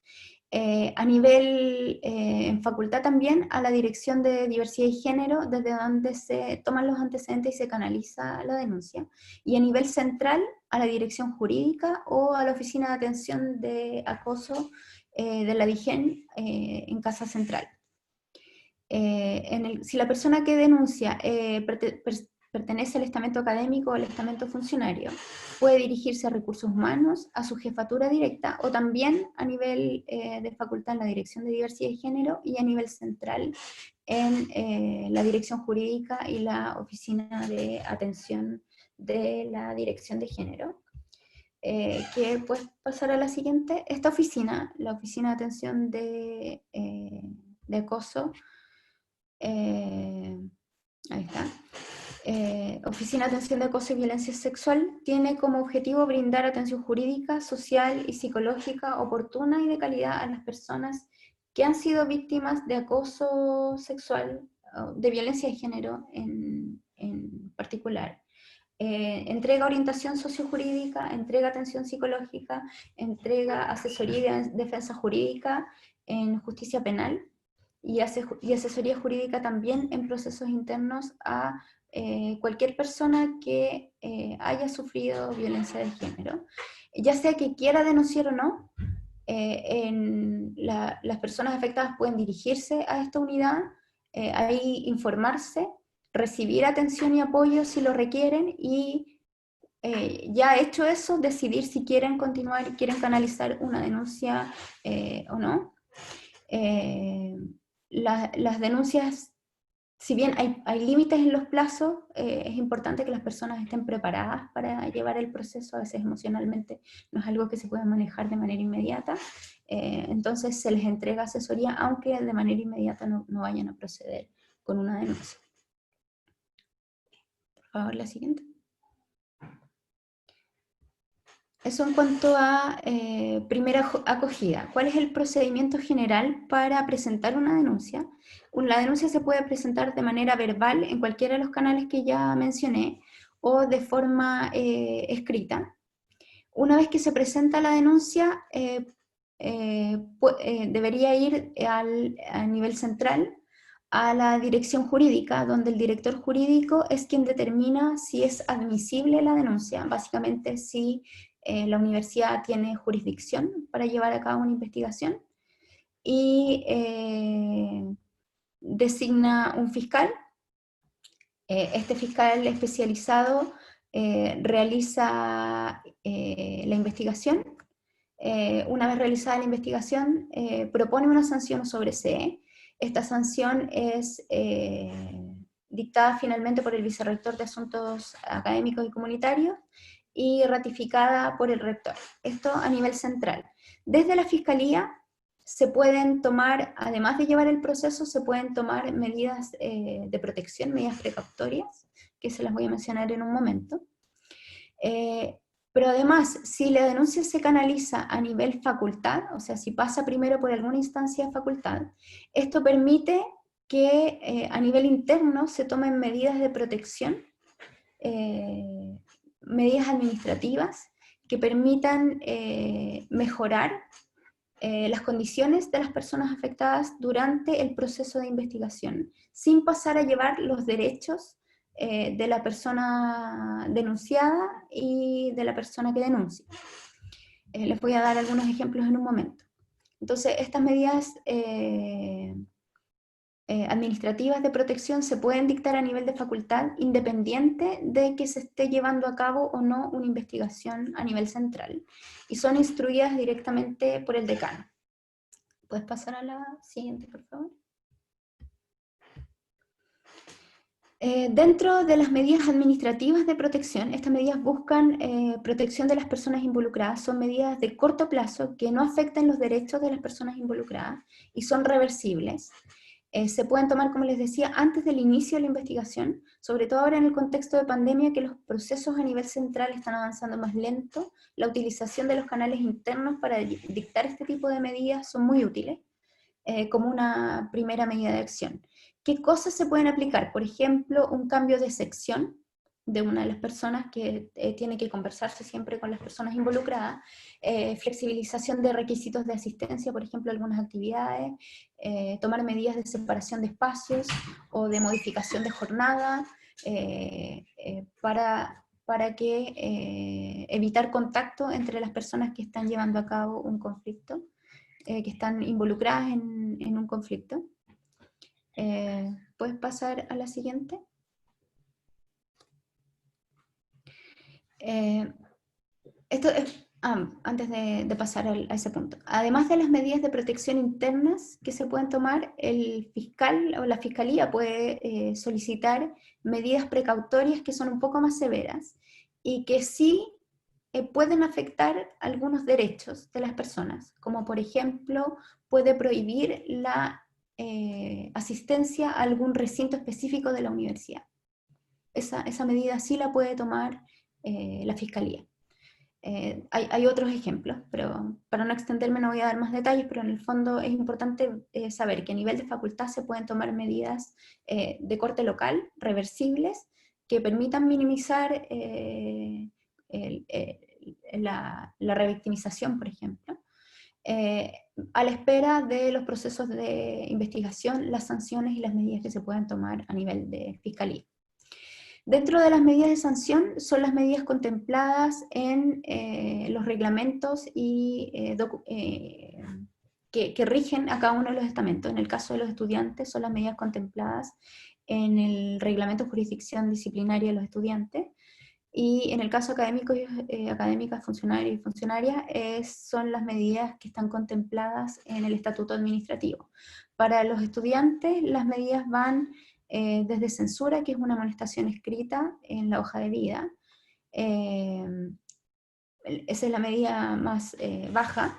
A nivel, en facultad también, a la Dirección de Diversidad y Género, desde donde se toman los antecedentes y se canaliza la denuncia. Y a nivel central, a la Dirección Jurídica o a la Oficina de Atención de Acoso de la DIGEN en Casa Central. Si la persona que denuncia pertenece al estamento académico o al estamento funcionario, puede dirigirse a recursos humanos, a su jefatura directa, o también a nivel de facultad en la Dirección de Diversidad y Género, y a nivel central en la Dirección Jurídica y la Oficina de Atención de la Dirección de Género. Que puedes pasar a la siguiente. Esta oficina, la Oficina de Atención de Acoso, ahí está. Oficina de Atención de Acoso y Violencia Sexual tiene como objetivo brindar atención jurídica, social y psicológica oportuna y de calidad a las personas que han sido víctimas de acoso sexual, de violencia de género en particular. Entrega orientación sociojurídica, entrega atención psicológica, entrega asesoría y defensa jurídica en justicia penal, y asesoría jurídica también en procesos internos a cualquier persona que haya sufrido violencia de género, ya sea que quiera denunciar o no. Las personas afectadas pueden dirigirse a esta unidad, ahí informarse, recibir atención y apoyo si lo requieren, y ya hecho eso, decidir si quieren continuar y quieren canalizar una denuncia o no. Las denuncias, si bien hay límites en los plazos, es importante que las personas estén preparadas para llevar el proceso. A veces emocionalmente no es algo que se pueda manejar de manera inmediata, entonces se les entrega asesoría, aunque de manera inmediata no vayan a proceder con una denuncia. Por favor, la siguiente. Eso en cuanto a primera acogida. ¿Cuál es el procedimiento general para presentar una denuncia? La denuncia se puede presentar de manera verbal en cualquiera de los canales que ya mencioné, o de forma escrita. Una vez que se presenta la denuncia, debería ir a nivel central a la dirección jurídica, donde el director jurídico es quien determina si es admisible la denuncia, básicamente si la universidad tiene jurisdicción para llevar a cabo una investigación, y designa un fiscal. Este fiscal especializado realiza la investigación. Una vez realizada la investigación, propone una sanción o sobresee. Esta sanción es dictada finalmente por el vicerrector de Asuntos Académicos y Comunitarios y ratificada por el rector. Esto a nivel central. Desde la Fiscalía se pueden tomar, además de llevar el proceso, se pueden tomar medidas de protección, medidas precautorias, que se las voy a mencionar en un momento. Pero además, si la denuncia se canaliza a nivel facultad, o sea, si pasa primero por alguna instancia de facultad, esto permite que a nivel interno se tomen medidas de protección, medidas administrativas que permitan mejorar las condiciones de las personas afectadas durante el proceso de investigación, sin pasar a llevar los derechos de la persona denunciada y de la persona que denuncia. Les voy a dar algunos ejemplos en un momento. Entonces, estas medidas administrativas de protección se pueden dictar a nivel de facultad, independiente de que se esté llevando a cabo o no una investigación a nivel central, y son instruidas directamente por el decano. ¿Puedes pasar a la siguiente, por favor? Dentro de las medidas administrativas de protección, estas medidas buscan protección de las personas involucradas. Son medidas de corto plazo que no afectan los derechos de las personas involucradas y son reversibles. Se pueden tomar, como les decía, antes del inicio de la investigación, sobre todo ahora en el contexto de pandemia, que los procesos a nivel central están avanzando más lento. La utilización de los canales internos para dictar este tipo de medidas son muy útiles, como una primera medida de acción. ¿Qué cosas se pueden aplicar? Por ejemplo, un cambio de sección de una de las personas que tiene que conversarse siempre con las personas involucradas, flexibilización de requisitos de asistencia, por ejemplo, algunas actividades, tomar medidas de separación de espacios o de modificación de jornada para que evitar contacto entre las personas que están llevando a cabo un conflicto, que están involucradas en un conflicto. ¿Puedes pasar a la siguiente? Esto es, antes de pasar a ese punto. Además de las medidas de protección internas que se pueden tomar, el fiscal o la fiscalía puede solicitar medidas precautorias que son un poco más severas y que sí pueden afectar algunos derechos de las personas, como por ejemplo puede prohibir la asistencia a algún recinto específico de la universidad. Esa medida sí la puede tomar la fiscalía. Hay otros ejemplos, pero para no extenderme no voy a dar más detalles, pero en el fondo es importante saber que a nivel de facultad se pueden tomar medidas de corte local, reversibles, que permitan minimizar la revictimización, por ejemplo, a la espera de los procesos de investigación, las sanciones y las medidas que se puedan tomar a nivel de fiscalía. Dentro de las medidas de sanción son las medidas contempladas en los reglamentos y que rigen a cada uno de los estamentos. En el caso de los estudiantes son las medidas contempladas en el reglamento de jurisdicción disciplinaria de los estudiantes, y en el caso académico, académicas, funcionarios y funcionarias, son las medidas que están contempladas en el estatuto administrativo. Para los estudiantes, las medidas van desde censura, que es una amonestación escrita en la hoja de vida. Esa es la medida más baja.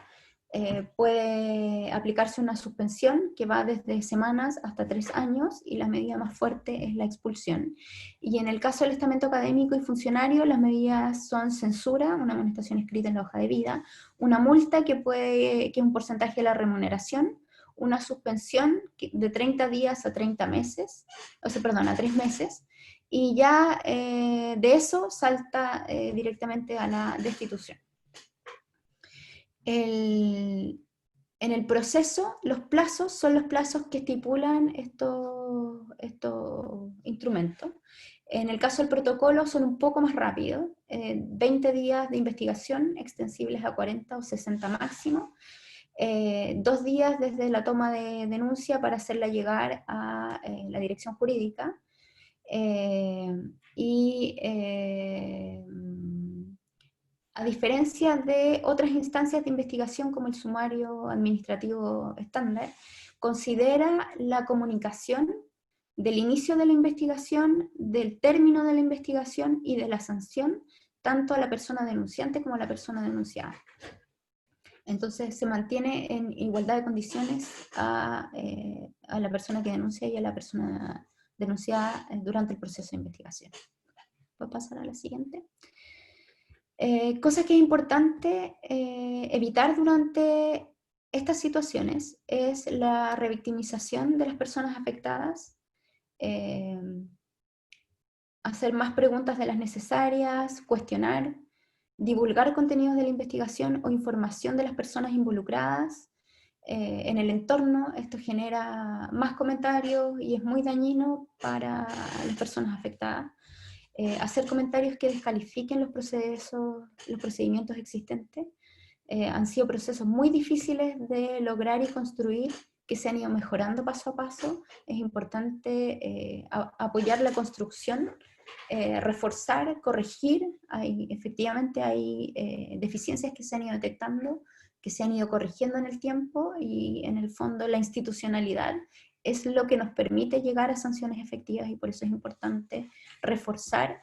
Puede aplicarse una suspensión que va desde semanas hasta 3 años, y la medida más fuerte es la expulsión. Y en el caso del estamento académico y funcionario, las medidas son censura, una amonestación escrita en la hoja de vida, una multa que es un porcentaje de la remuneración, una suspensión de 30 días a 30 meses, o sea, perdón, a 3 meses, y ya de eso salta directamente a la destitución. En el proceso, los plazos son los plazos que estipulan estos instrumentos. En el caso del protocolo son un poco más rápidos, 20 días de investigación, extensibles a 40 o 60 máximo, 2 días desde la toma de denuncia para hacerla llegar a la dirección jurídica, a diferencia de otras instancias de investigación como el sumario administrativo estándar, considera la comunicación del inicio de la investigación, del término de la investigación y de la sanción, tanto a la persona denunciante como a la persona denunciada. Entonces se mantiene en igualdad de condiciones a la persona que denuncia y a la persona denunciada durante el proceso de investigación. ¿Puedo pasar a la siguiente? Cosa que es importante evitar durante estas situaciones es la revictimización de las personas afectadas, hacer más preguntas de las necesarias, cuestionar, divulgar contenidos de la investigación o información de las personas involucradas en el entorno. Esto genera más comentarios y es muy dañino para las personas afectadas. Hacer comentarios que descalifiquen los procedimientos existentes. Han sido procesos muy difíciles de lograr y construir, que se han ido mejorando paso a paso. Es importante apoyar la construcción, reforzar, corregir. Efectivamente hay deficiencias que se han ido detectando, que se han ido corrigiendo en el tiempo, y en el fondo la institucionalidad es lo que nos permite llegar a sanciones efectivas, y por eso es importante reforzar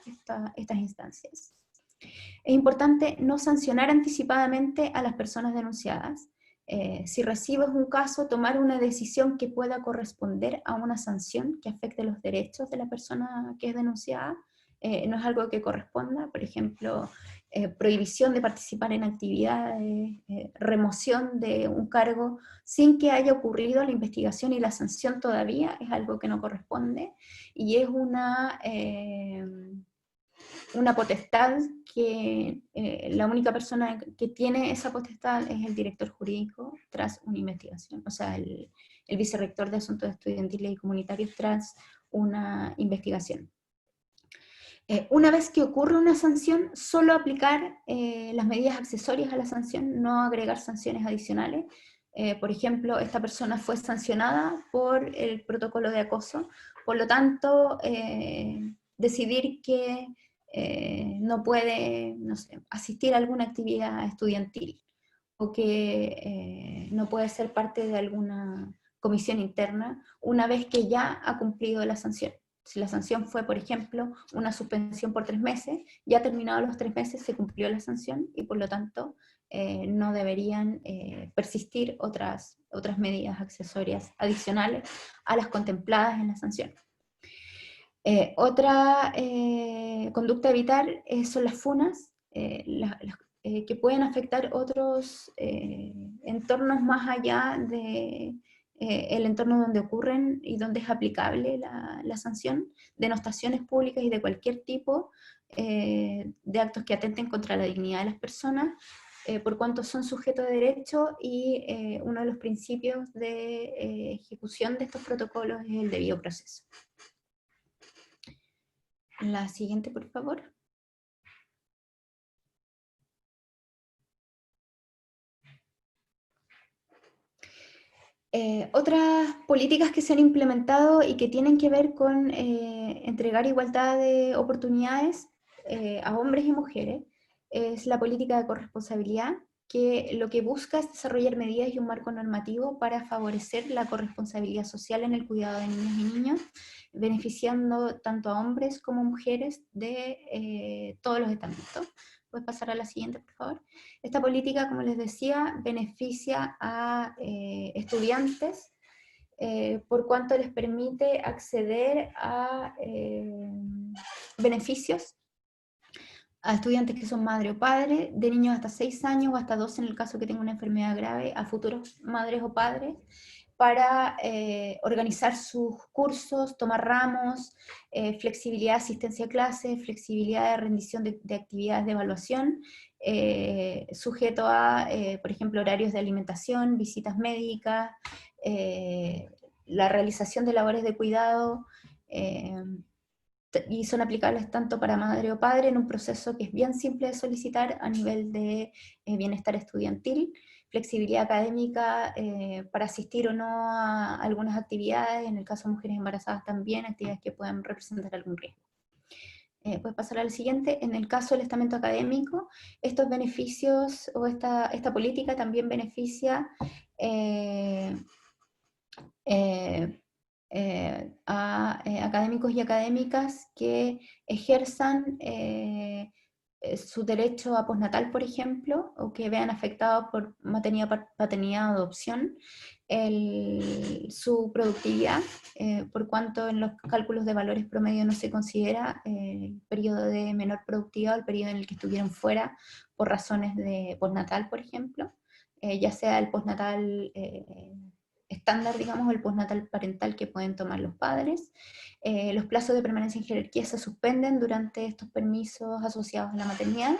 estas instancias. Es importante no sancionar anticipadamente a las personas denunciadas. si recibes un caso, tomar una decisión que pueda corresponder a una sanción que afecte los derechos de la persona que es denunciada. No es algo que corresponda, por ejemplo, prohibición de participar en actividades, remoción de un cargo sin que haya ocurrido la investigación y la sanción todavía, es algo que no corresponde, y es una potestad que la única persona que tiene esa potestad es el director jurídico tras una investigación, o sea, el vicerrector de Asuntos Estudiantiles y Comunitarios tras una investigación. Una vez que ocurre una sanción, solo aplicar las medidas accesorias a la sanción, no agregar sanciones adicionales. Por ejemplo, esta persona fue sancionada por el protocolo de acoso, por lo tanto, decidir que no puede, no sé, asistir a alguna actividad estudiantil, o que no puede ser parte de alguna comisión interna, una vez que ya ha cumplido la sanción. Si la sanción fue, por ejemplo, una suspensión por 3 meses, ya terminados los 3 meses se cumplió la sanción y por lo tanto no deberían persistir otras medidas accesorias adicionales a las contempladas en la sanción. Otra conducta a evitar son las funas, que pueden afectar otros entornos más allá de el entorno donde ocurren y donde es aplicable la sanción, denostaciones públicas y de cualquier tipo de actos que atenten contra la dignidad de las personas, por cuanto son sujetos de derecho, y uno de los principios de ejecución de estos protocolos es el debido proceso. La siguiente, por favor. Otras políticas que se han implementado y que tienen que ver con entregar igualdad de oportunidades a hombres y mujeres es la política de corresponsabilidad, que lo que busca es desarrollar medidas y un marco normativo para favorecer la corresponsabilidad social en el cuidado de niñas y niños, beneficiando tanto a hombres como mujeres de todos los estamentos. ¿Puedes pasar a la siguiente, por favor? Esta política, como les decía, beneficia a estudiantes por cuanto les permite acceder a beneficios a estudiantes que son madre o padre, de niños hasta 6 años o hasta 12 en el caso que tenga una enfermedad grave, a futuros madres o padres, para organizar sus cursos, tomar ramos, flexibilidad de asistencia a clases, flexibilidad de rendición de actividades de evaluación, sujeto a, por ejemplo, horarios de alimentación, visitas médicas, la realización de labores de cuidado, y son aplicables tanto para madre o padre en un proceso que es bien simple de solicitar a nivel de bienestar estudiantil, flexibilidad académica para asistir o no a algunas actividades, en el caso de mujeres embarazadas también, actividades que puedan representar algún riesgo. Puedes pasar al siguiente. En el caso del estamento académico, estos beneficios o esta política también beneficia a académicos y académicas que ejerzan su derecho a postnatal, por ejemplo, o que vean afectados por maternidad, paternidad o adopción su productividad, por cuanto en los cálculos de valores promedio no se considera el periodo de menor productividad o el periodo en el que estuvieron fuera por razones de postnatal, por ejemplo, ya sea el postnatal estándar, digamos, el postnatal parental que pueden tomar los padres. Los plazos de permanencia en jerarquía se suspenden durante estos permisos asociados a la maternidad.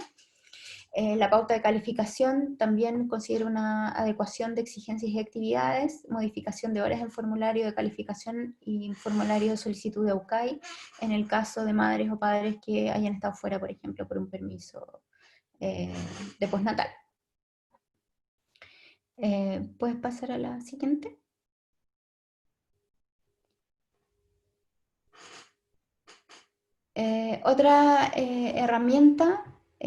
La pauta de calificación también considera una adecuación de exigencias y actividades, modificación de horas en formulario de calificación y formulario de solicitud de AUCAI, en el caso de madres o padres que hayan estado fuera, por ejemplo, por un permiso de postnatal. ¿Puedes pasar a la siguiente? Otra herramienta,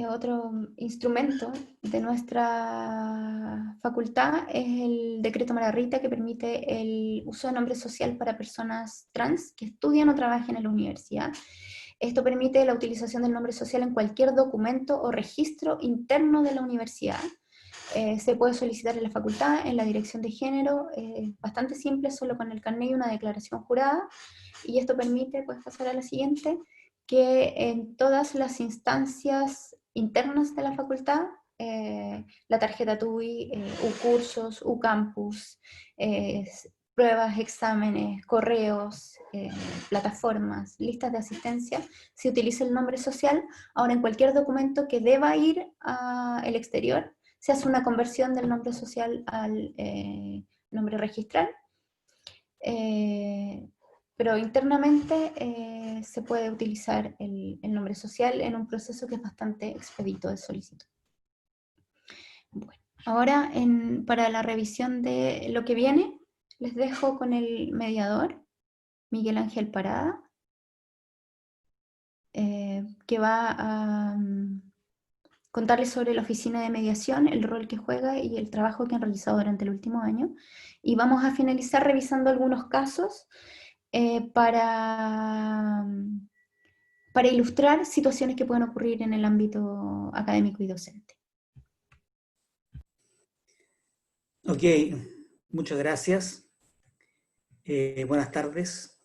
otro instrumento de nuestra facultad es el decreto María Rita, que permite el uso de nombre social para personas trans que estudian o trabajan en la universidad. Esto permite la utilización del nombre social en cualquier documento o registro interno de la universidad. Se puede solicitar en la facultad, en la dirección de género, bastante simple, solo con el carnet y una declaración jurada, y esto permite, puedes pasar a la siguiente, que en todas las instancias internas de la facultad, la tarjeta TUI, U-cursos, U-campus, pruebas, exámenes, correos, plataformas, listas de asistencia, se utiliza el nombre social. Ahora, en cualquier documento que deba ir al exterior, se hace una conversión del nombre social al nombre registral. Pero internamente se puede utilizar el nombre social en un proceso que es bastante expedito de solicitud. Bueno, ahora para la revisión de lo que viene, les dejo con el mediador, Miguel Ángel Parada, que va a contarles sobre la oficina de mediación, el rol que juega y el trabajo que han realizado durante el último año. Y vamos a finalizar revisando algunos casos para ilustrar situaciones que pueden ocurrir en el ámbito académico y docente. Ok, muchas gracias. Buenas tardes.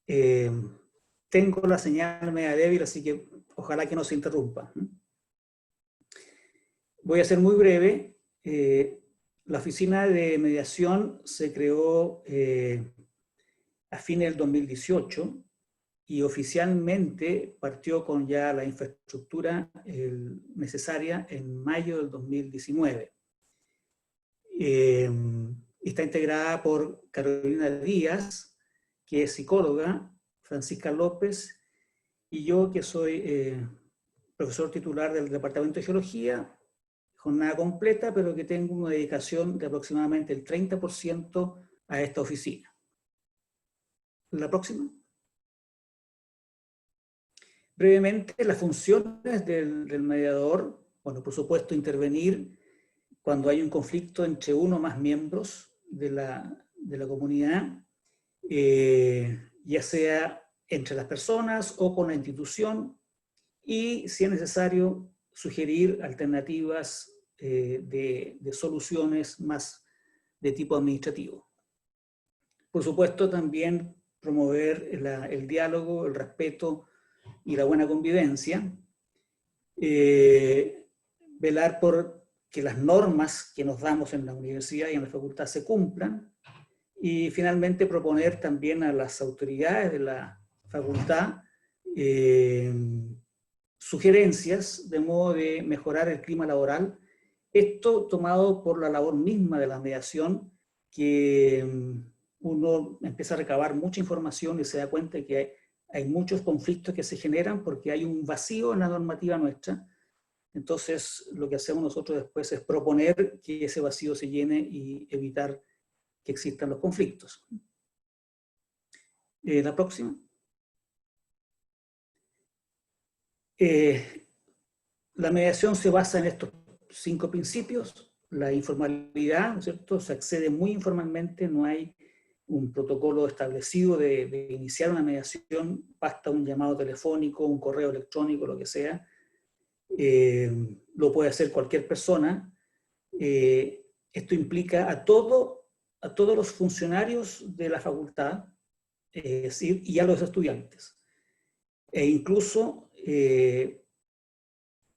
Tengo la señal media débil, así que ojalá que no se interrumpa. Voy a ser muy breve. La oficina de mediación se creó a fines del 2018 y oficialmente partió con ya la infraestructura necesaria en mayo del 2019. Está integrada por Carolina Díaz, que es psicóloga, Francisca López, y yo, que soy profesor titular del Departamento de Geología, jornada completa, pero que tengo una dedicación de aproximadamente el 30% a esta oficina. La próxima. Brevemente, las funciones del mediador, bueno, por supuesto, intervenir cuando hay un conflicto entre uno o más miembros de la comunidad, ya sea entre las personas o con la institución, y si es necesario sugerir alternativas de soluciones más de tipo administrativo. Por supuesto, también promover el diálogo, el respeto y la buena convivencia, velar por que las normas que nos damos en la universidad y en la facultad se cumplan, y finalmente proponer también a las autoridades de la facultad sugerencias de modo de mejorar el clima laboral. Esto tomado por la labor misma de la mediación, que uno empieza a recabar mucha información y se da cuenta de que hay muchos conflictos que se generan porque hay un vacío en la normativa nuestra. Entonces, lo que hacemos nosotros después es proponer que ese vacío se llene y evitar que existan los conflictos. La próxima. La mediación se basa en estos 5 principios. La informalidad, ¿no es cierto? Se accede muy informalmente, no hay un protocolo establecido de iniciar una mediación, basta un llamado telefónico, un correo electrónico, lo que sea. Lo puede hacer cualquier persona. Esto implica a todos los funcionarios de la facultad, y a los estudiantes, e incluso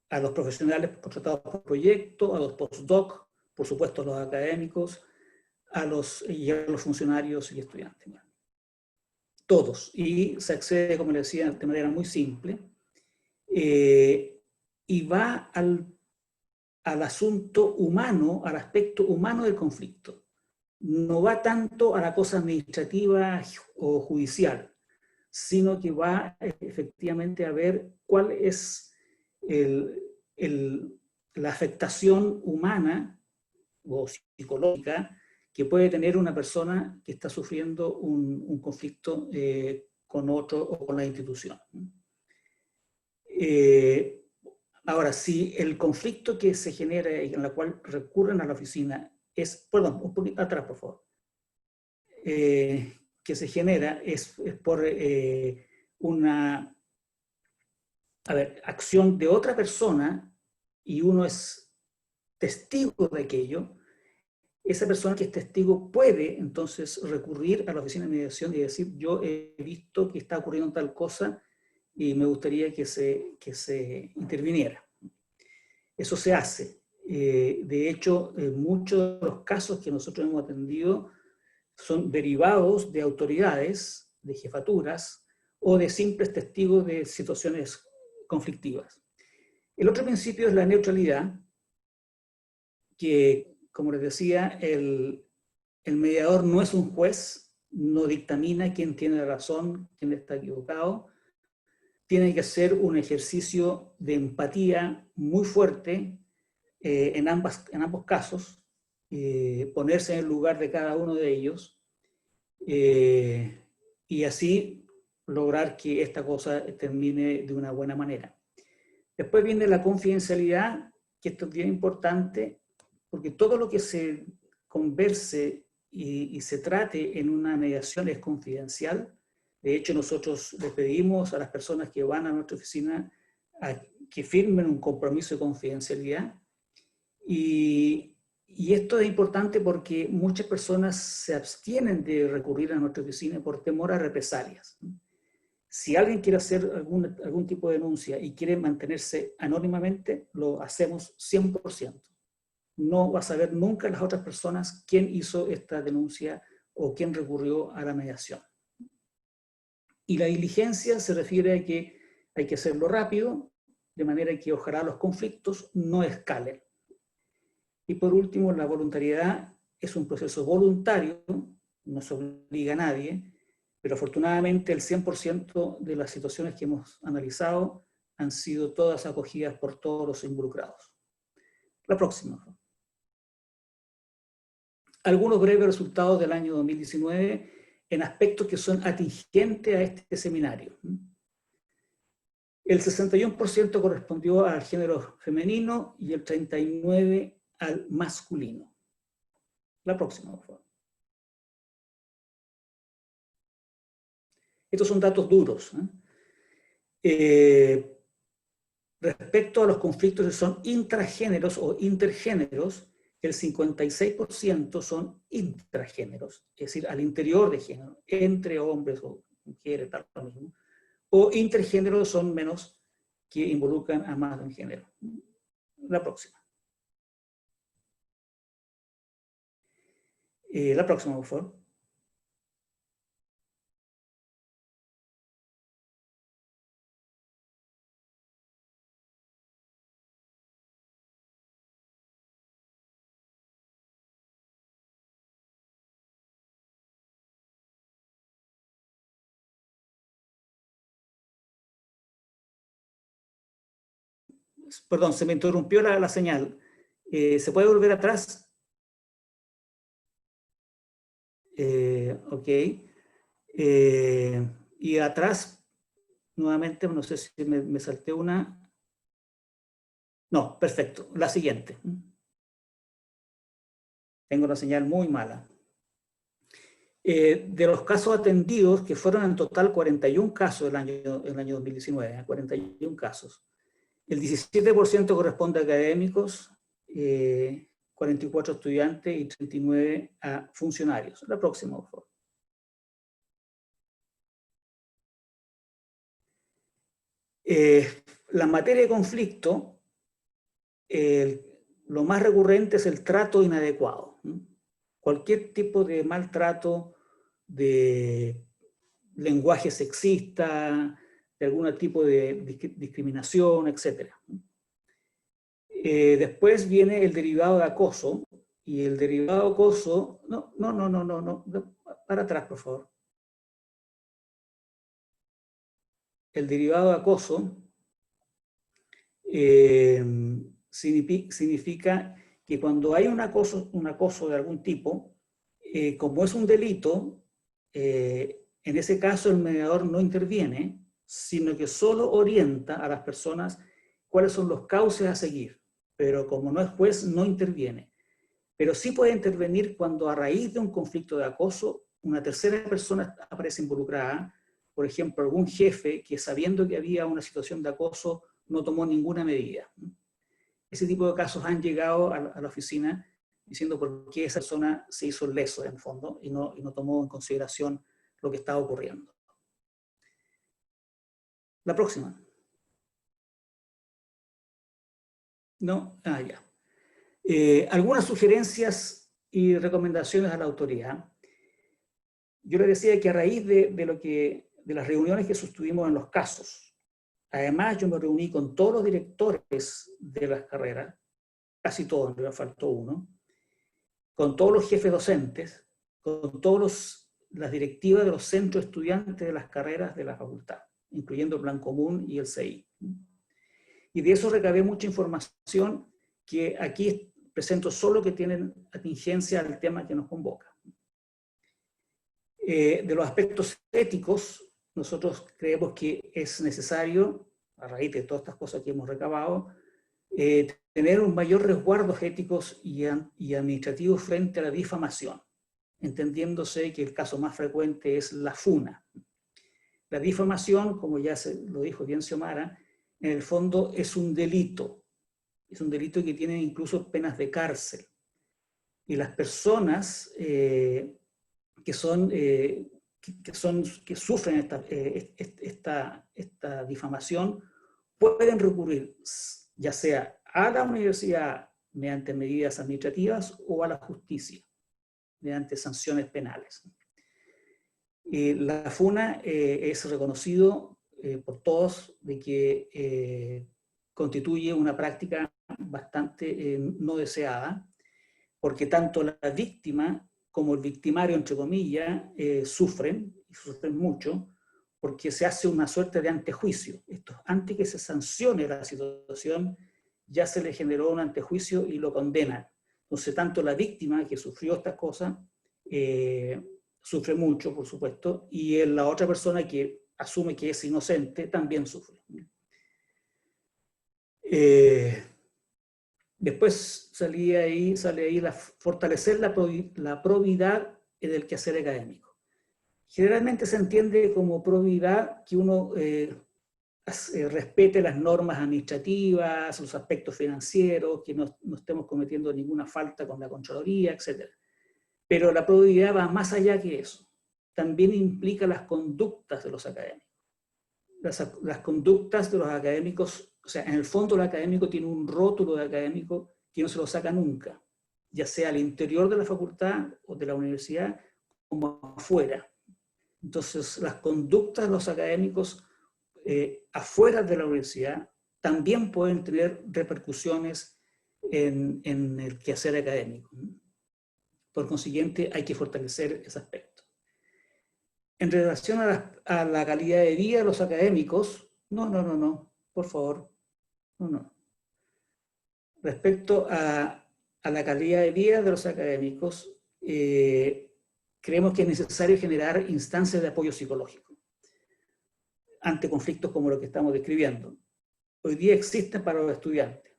a los profesionales contratados por proyecto, a los postdoc, por supuesto a los académicos, y a los funcionarios y estudiantes. Todos. Y se accede, como les decía, de manera muy simple, y va al asunto humano, al aspecto humano del conflicto. No va tanto a la cosa administrativa o judicial, sino que va efectivamente a ver cuál es la afectación humana o psicológica que puede tener una persona que está sufriendo un conflicto con otro o con la institución. Ahora, si el conflicto que se genera y en la cual recurren a la oficina es, perdón, un poquito atrás, por favor, que se genera es por una acción de otra persona, y uno es testigo de aquello, esa persona que es testigo puede entonces recurrir a la oficina de mediación y decir, yo he visto que está ocurriendo tal cosa y me gustaría que se interviniera. Eso se hace. De hecho, muchos de los casos que nosotros hemos atendido son derivados de autoridades, de jefaturas, o de simples testigos de situaciones conflictivas. El otro principio es la neutralidad, que, como les decía, el mediador no es un juez, no dictamina quién tiene razón, quién está equivocado. Tiene que ser un ejercicio de empatía muy fuerte en ambos casos, ponerse en el lugar de cada uno de ellos y así lograr que esta cosa termine de una buena manera. Después viene la confidencialidad, que esto es bien importante, porque todo lo que se converse y se trate en una mediación es confidencial. De hecho, nosotros les pedimos a las personas que van a nuestra oficina que firmen un compromiso de confidencialidad. Y esto es importante porque muchas personas se abstienen de recurrir a nuestra oficina por temor a represalias. Si alguien quiere hacer algún tipo de denuncia y quiere mantenerse anónimamente, lo hacemos 100%. No va a saber nunca las otras personas quién hizo esta denuncia o quién recurrió a la mediación. Y la diligencia se refiere a que hay que hacerlo rápido, de manera que ojalá los conflictos no escalen. Y por último, la voluntariedad es un proceso voluntario, no se obliga a nadie, pero afortunadamente el 100% de las situaciones que hemos analizado han sido todas acogidas por todos los involucrados. La próxima. Algunos breves resultados del año 2019 en aspectos que son atingentes a este seminario. El 61% correspondió al género femenino y el 39% al masculino. La próxima, por favor. Estos son datos duros. Respecto a los conflictos que son intragéneros o intergéneros, el 56% son intragéneros, es decir, al interior de género, entre hombres o mujeres, tal lo mismo. O intergéneros son menos, que involucran a más de un género. La próxima. La próxima, por favor. Perdón, se me interrumpió la señal. ¿Se puede volver atrás? Ok. Y atrás, nuevamente, no sé si me salté una. No, perfecto. La siguiente. Tengo una señal muy mala. De los casos atendidos, que fueron en total 41 casos el año 2019, 41 casos. El 17% corresponde a académicos, 44 estudiantes y 39 a funcionarios. La próxima, por favor. La materia de conflicto, lo más recurrente es el trato inadecuado. Cualquier tipo de maltrato, de lenguaje sexista, de algún tipo de discriminación, etc. Después viene el derivado de acoso, y el derivado de acoso, no, para atrás, por favor. El derivado de acoso significa que cuando hay un acoso de algún tipo, como es un delito, en ese caso el mediador no interviene, sino que solo orienta a las personas cuáles son los cauces a seguir. Pero como no es juez, no interviene. Pero sí puede intervenir cuando a raíz de un conflicto de acoso, una tercera persona aparece involucrada, por ejemplo, algún jefe que sabiendo que había una situación de acoso no tomó ninguna medida. ese tipo de casos han llegado a la oficina diciendo por qué esa persona se hizo leso en el fondo y no tomó en consideración lo que estaba ocurriendo. La próxima. No, ya. Algunas sugerencias y recomendaciones a la autoridad. Yo le decía que a raíz de las reuniones que sostuvimos en los casos, además yo me reuní con todos los directores de las carreras, casi todos, me faltó uno, con todos los jefes docentes, con todas las directivas de los centros estudiantes de las carreras de la facultad, incluyendo el Plan Común y el CI. Y de eso recabé mucha información que aquí presento solo que tienen atingencia al tema que nos convoca. De los aspectos éticos, nosotros creemos que es necesario, a raíz de todas estas cosas que hemos recabado, tener un mayor resguardo éticos y administrativos frente a la difamación, entendiéndose que el caso más frecuente es la funa. La difamación, como ya lo dijo bien Xiomara, en el fondo es un delito que tiene incluso penas de cárcel. Y las personas que sufren esta difamación pueden recurrir ya sea a la universidad mediante medidas administrativas o a la justicia mediante sanciones penales. La FUNA es reconocido por todos de que constituye una práctica bastante no deseada, porque tanto la víctima como el victimario, entre comillas, sufren, y sufren mucho, porque se hace una suerte de antejuicio. Esto, antes que se sancione la situación, ya se le generó un antejuicio y lo condenan. Entonces, tanto la víctima que sufrió estas cosas, sufre mucho, por supuesto, y la otra persona que asume que es inocente también sufre. Después sale ahí fortalecer la probidad del quehacer académico. Generalmente se entiende como probidad que uno respete las normas administrativas, los aspectos financieros, que no estemos cometiendo ninguna falta con la Contraloría, etc. Pero la probidad va más allá que eso. También implica las conductas de los académicos. Las conductas de los académicos, o sea, en el fondo el académico tiene un rótulo de académico que no se lo saca nunca, ya sea al interior de la facultad o de la universidad, como afuera. Entonces, las conductas de los académicos afuera de la universidad también pueden tener repercusiones en el quehacer académico. Por consiguiente, hay que fortalecer ese aspecto. En relación a la calidad de vida de los académicos, no, por favor, no. Respecto a la calidad de vida de los académicos, creemos que es necesario generar instancias de apoyo psicológico ante conflictos como lo que estamos describiendo. Hoy día existen para los estudiantes.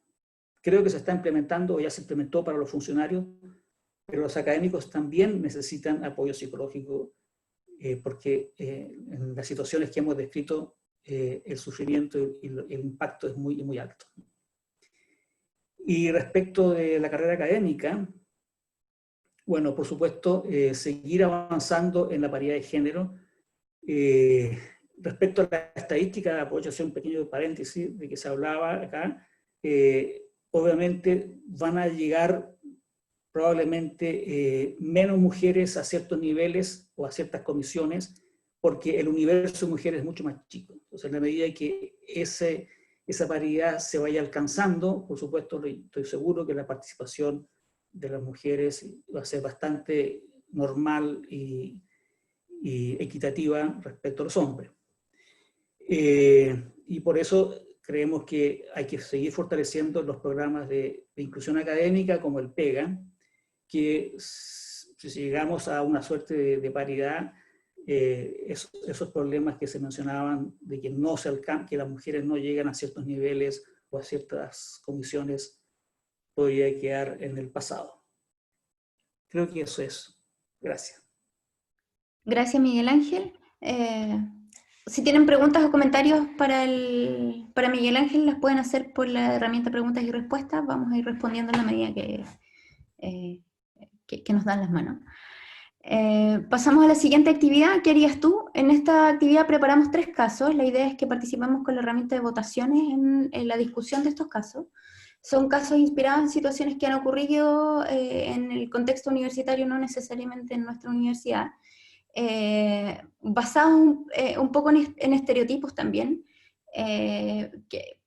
Creo que se está implementando o ya se implementó para los funcionarios, pero los académicos también necesitan apoyo psicológico porque en las situaciones que hemos descrito el sufrimiento y el impacto es muy alto. Y respecto de la carrera académica, bueno, por supuesto, seguir avanzando en la paridad de género. Respecto a la estadística, aprovecho hacer un pequeño paréntesis de que se hablaba acá, obviamente van a llegar probablemente menos mujeres a ciertos niveles o a ciertas comisiones, porque el universo de mujeres es mucho más chico. Entonces, en la medida que esa paridad se vaya alcanzando, por supuesto, estoy seguro que la participación de las mujeres va a ser bastante normal y equitativa respecto a los hombres. Y por eso creemos que hay que seguir fortaleciendo los programas de inclusión académica como el PEGA, que si llegamos a una suerte de paridad, esos problemas que se mencionaban de que que las mujeres no llegan a ciertos niveles o a ciertas comisiones, podría quedar en el pasado. Creo que eso es. Gracias. Gracias, Miguel Ángel. Si tienen preguntas o comentarios para Miguel Ángel, las pueden hacer por la herramienta preguntas y respuestas. Vamos a ir respondiendo en la medida que nos dan las manos. Pasamos a la siguiente actividad. ¿Qué harías tú? En esta actividad preparamos 3 casos. La idea es que participemos con la herramienta de votaciones en la discusión de estos casos. Son casos inspirados en situaciones que han ocurrido en el contexto universitario, no necesariamente en nuestra universidad, basados un poco en estereotipos también,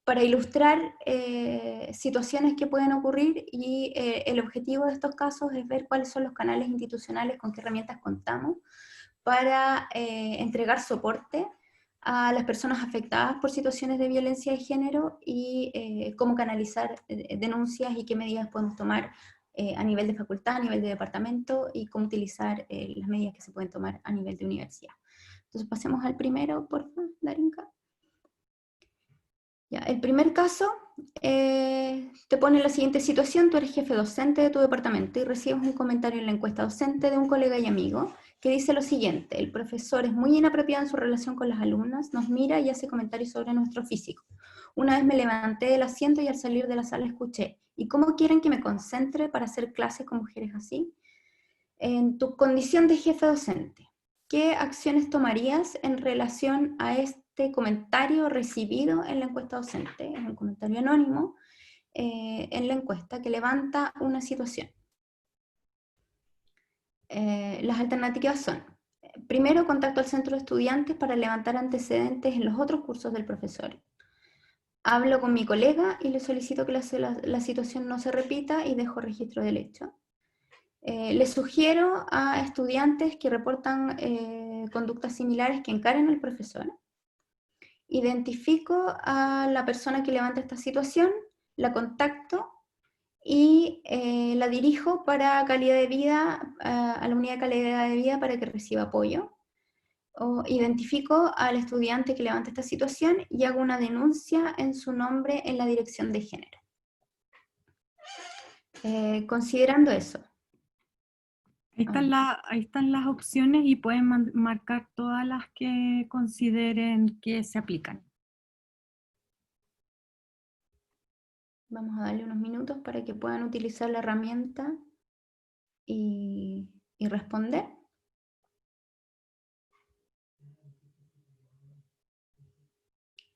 para ilustrar situaciones que pueden ocurrir, y el objetivo de estos casos es ver cuáles son los canales institucionales, con qué herramientas contamos para entregar soporte a las personas afectadas por situaciones de violencia de género, y cómo canalizar denuncias y qué medidas podemos tomar a nivel de facultad, a nivel de departamento, y cómo utilizar las medidas que se pueden tomar a nivel de universidad. Entonces pasemos al primero, por favor, Darinka. Ya, el primer caso te pone la siguiente situación. Tú eres jefe docente de tu departamento y recibes un comentario en la encuesta docente de un colega y amigo que dice lo siguiente: el profesor es muy inapropiado en su relación con las alumnas, nos mira y hace comentarios sobre nuestro físico. Una vez me levanté del asiento y al salir de la sala escuché: ¿y cómo quieren que me concentre para hacer clases con mujeres así? En tu condición de jefe docente, ¿qué acciones tomarías en relación a este comentario recibido en la encuesta docente? Es un comentario anónimo en la encuesta que levanta una situación. Las alternativas son: primero, contacto al centro de estudiantes para levantar antecedentes en los otros cursos del profesor. Hablo con mi colega y le solicito que la situación no se repita y dejo registro del hecho. Le sugiero a estudiantes que reportan conductas similares que encaren al profesor. Identifico a la persona que levanta esta situación, la contacto y la dirijo para calidad de vida, a la unidad de calidad de vida, para que reciba apoyo. O identifico al estudiante que levanta esta situación y hago una denuncia en su nombre en la dirección de género. Considerando eso. Ahí están las opciones y pueden marcar todas las que consideren que se aplican. Vamos a darle unos minutos para que puedan utilizar la herramienta y responder.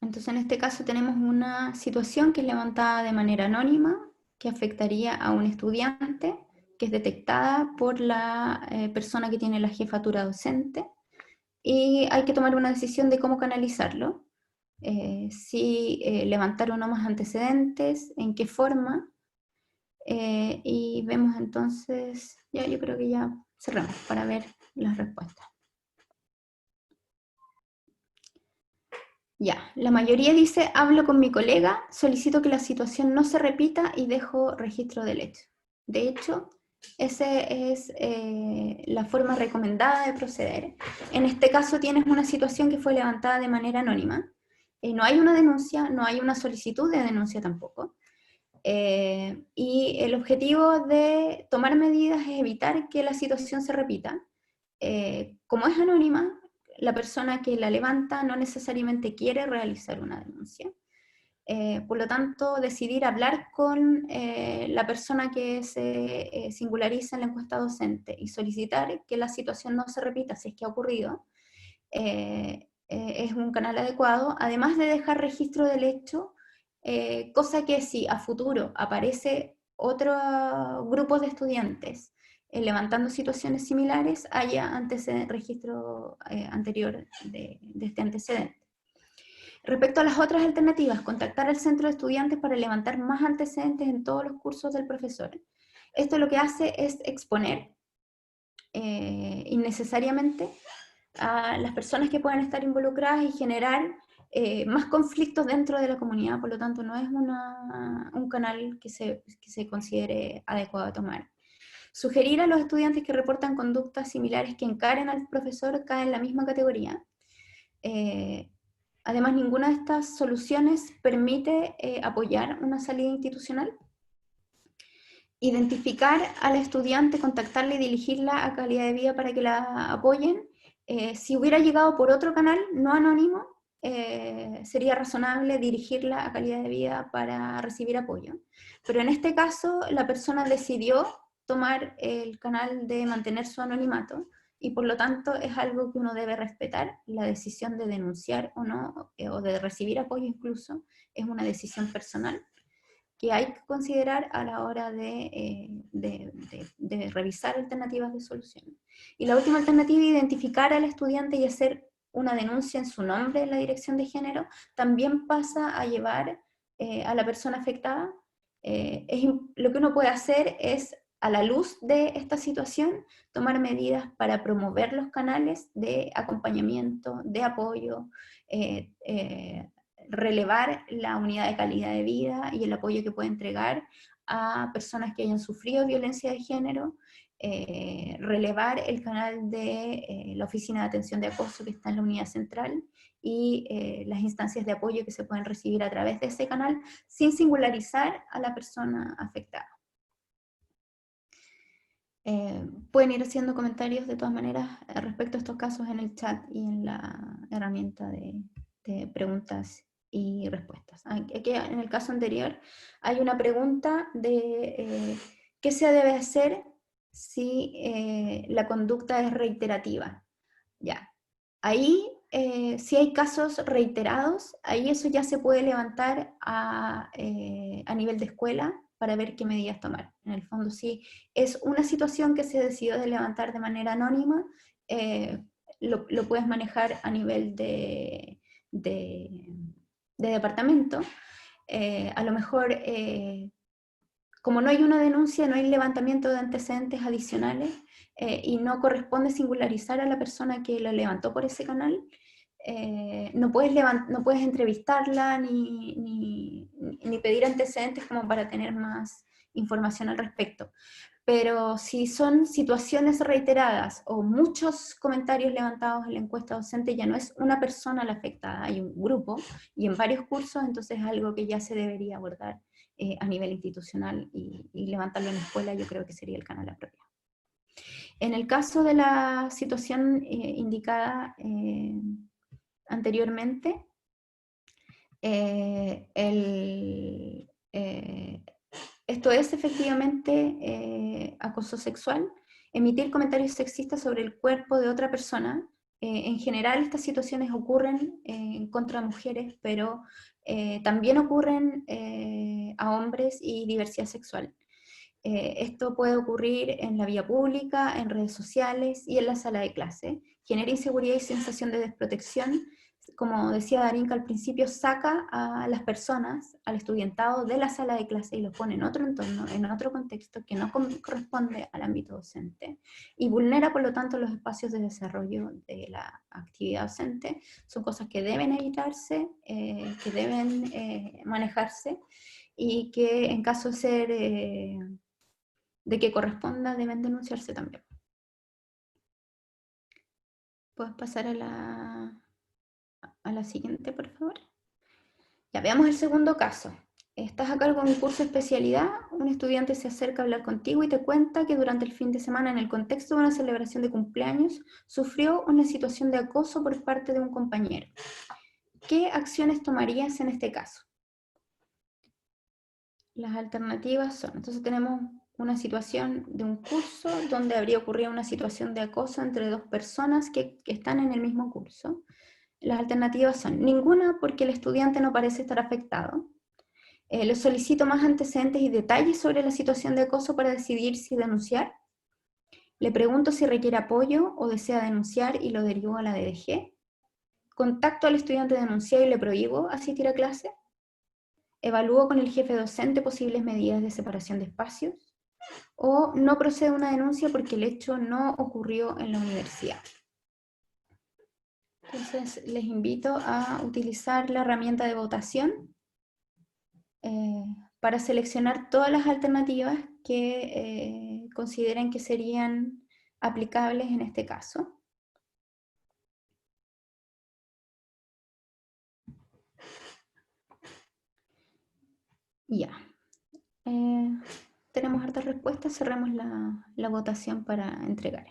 Entonces, en este caso tenemos una situación que es levantada de manera anónima, que afectaría a un estudiante, que es detectada por la persona que tiene la jefatura docente, y hay que tomar una decisión de cómo canalizarlo. Si levantar o no más antecedentes, en qué forma, y vemos entonces, yo creo que ya cerramos para ver las respuestas. Ya, la mayoría dice: hablo con mi colega, solicito que la situación no se repita y dejo registro del hecho. De hecho, esa es la forma recomendada de proceder. En este caso tienes una situación que fue levantada de manera anónima. No hay una denuncia, no hay una solicitud de denuncia tampoco. Y el objetivo de tomar medidas es evitar que la situación se repita. Como es anónima, la persona que la levanta no necesariamente quiere realizar una denuncia. Por lo tanto, decidir hablar con la persona que se singulariza en la encuesta docente y solicitar que la situación no se repita si es que ha ocurrido, es un canal adecuado, además de dejar registro del hecho, cosa que si a futuro aparece otro grupo de estudiantes levantando situaciones similares, haya registro anterior de este antecedente. Respecto a las otras alternativas, contactar al centro de estudiantes para levantar más antecedentes en todos los cursos del profesor. Esto lo que hace es exponer innecesariamente a las personas que puedan estar involucradas y generar más conflictos dentro de la comunidad. Por lo tanto, no es un canal que se considere adecuado a tomar. Sugerir a los estudiantes que reportan conductas similares que encaren al profesor cae en la misma categoría. Además, ninguna de estas soluciones permite apoyar una salida institucional. Identificar al estudiante, contactarla y dirigirla a calidad de vida para que la apoyen, Si hubiera llegado por otro canal no anónimo, sería razonable dirigirla a calidad de vida para recibir apoyo. Pero en este caso, la persona decidió tomar el canal de mantener su anonimato, y por lo tanto es algo que uno debe respetar. La decisión de denunciar o no, o de recibir apoyo incluso, es una decisión personal que hay que considerar a la hora de revisar alternativas de solución. Y la última alternativa, identificar al estudiante y hacer una denuncia en su nombre en la dirección de género, también pasa a llevar a la persona afectada. Lo que uno puede hacer es, a la luz de esta situación, tomar medidas para promover los canales de acompañamiento, de apoyo, relevar la unidad de calidad de vida y el apoyo que puede entregar a personas que hayan sufrido violencia de género, relevar el canal de la Oficina de Atención de Acoso que está en la unidad central, y las instancias de apoyo que se pueden recibir a través de ese canal, sin singularizar a la persona afectada. Pueden ir haciendo comentarios de todas maneras respecto a estos casos en el chat y en la herramienta de preguntas y respuestas. Aquí en el caso anterior hay una pregunta de qué se debe hacer si la conducta es reiterativa. Ya. Ahí, si hay casos reiterados, ahí eso ya se puede levantar a nivel de escuela para ver qué medidas tomar. En el fondo, si es una situación que se decidió de levantar de manera anónima, lo puedes manejar a nivel de departamento. A lo mejor, como no hay una denuncia, no hay levantamiento de antecedentes adicionales, y no corresponde singularizar a la persona que la levantó por ese canal, no puedes entrevistarla ni pedir antecedentes como para tener más información al respecto. Pero si son situaciones reiteradas o muchos comentarios levantados en la encuesta docente, ya no es una persona la afectada, hay un grupo y en varios cursos, entonces es algo que ya se debería abordar a nivel institucional, y levantarlo en la escuela yo creo que sería el canal apropiado. En el caso de la situación indicada anteriormente, esto es efectivamente acoso sexual. Emitir comentarios sexistas sobre el cuerpo de otra persona. En general estas situaciones ocurren contra mujeres, pero también ocurren a hombres y diversidad sexual. Esto puede ocurrir en la vía pública, en redes sociales y en la sala de clase. Genera inseguridad y sensación de desprotección. Como decía Darinka al principio, saca a las personas, al estudiantado, de la sala de clase y los pone en otro entorno, en otro contexto que no corresponde al ámbito docente, y vulnera por lo tanto los espacios de desarrollo de la actividad docente. Son cosas que deben evitarse, que deben manejarse, y que en caso de ser de que corresponda deben denunciarse también. ¿Puedes pasar a la siguiente, por favor? Ya, veamos el segundo caso. Estás a cargo de un curso de especialidad, un estudiante se acerca a hablar contigo y te cuenta que durante el fin de semana, en el contexto de una celebración de cumpleaños, sufrió una situación de acoso por parte de un compañero. ¿Qué acciones tomarías en este caso? Las alternativas son, entonces tenemos una situación de un curso donde habría ocurrido una situación de acoso entre dos personas que están en el mismo curso. Las alternativas son ninguna, porque el estudiante no parece estar afectado. Le solicito más antecedentes y detalles sobre la situación de acoso para decidir si denunciar. Le pregunto si requiere apoyo o desea denunciar y lo derivo a la DDG. Contacto al estudiante denunciado y le prohíbo asistir a clase. Evalúo con el jefe docente posibles medidas de separación de espacios, o no procede a una denuncia porque el hecho no ocurrió en la universidad. Entonces les invito a utilizar la herramienta de votación para seleccionar todas las alternativas que consideren que serían aplicables en este caso. Ya. Tenemos hartas respuestas, cerremos la votación para entregar.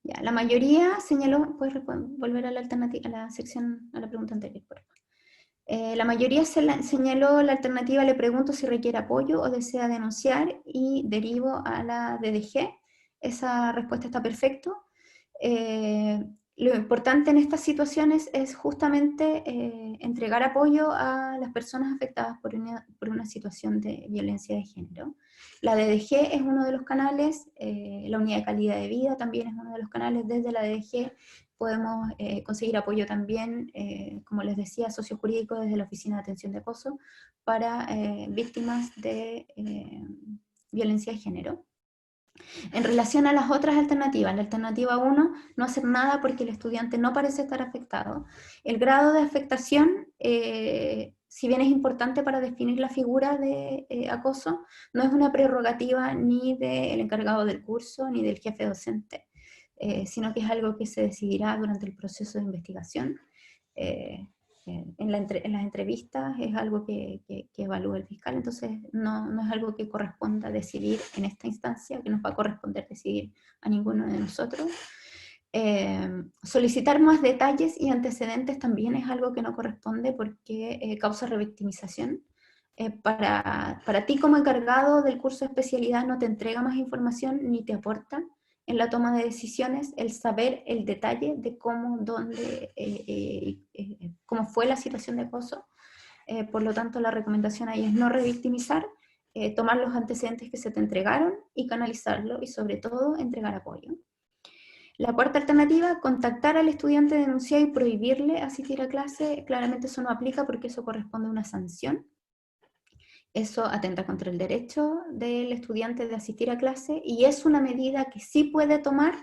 Ya, la mayoría señaló, puedes volver a la alternativa, a la sección, a la pregunta anterior, por favor. La mayoría señaló la alternativa, le pregunto si requiere apoyo o desea denunciar, y derivo a la DDG. Esa respuesta está perfecto. Lo importante en estas situaciones es justamente entregar apoyo a las personas afectadas por una situación de violencia de género. La DDG es uno de los canales, la unidad de calidad de vida también es uno de los canales. Desde la DDG podemos conseguir apoyo también, como les decía, sociojurídico desde la Oficina de Atención de Acoso para víctimas de violencia de género. En relación a las otras alternativas, la alternativa 1, no hacer nada porque el estudiante no parece estar afectado. El grado de afectación, si bien es importante para definir la figura de acoso, no es una prerrogativa ni del encargado del curso ni del jefe docente, sino que es algo que se decidirá durante el proceso de investigación. En las entrevistas es algo que evalúa el fiscal, entonces no es algo que corresponda decidir en esta instancia, que nos va a corresponder decidir a ninguno de nosotros. Solicitar más detalles y antecedentes también es algo que no corresponde porque causa revictimización. Para ti como encargado del curso de especialidad no te entrega más información ni te aporta en la toma de decisiones el saber el detalle de cómo, dónde, cómo fue la situación de acoso. Por lo tanto, la recomendación ahí es no revictimizar, tomar los antecedentes que se te entregaron y canalizarlo, y sobre todo entregar apoyo. La cuarta alternativa, contactar al estudiante denunciado y prohibirle asistir a clase. Claramente eso no aplica porque eso corresponde a una sanción. Eso atenta contra el derecho del estudiante de asistir a clase y es una medida que sí puede tomar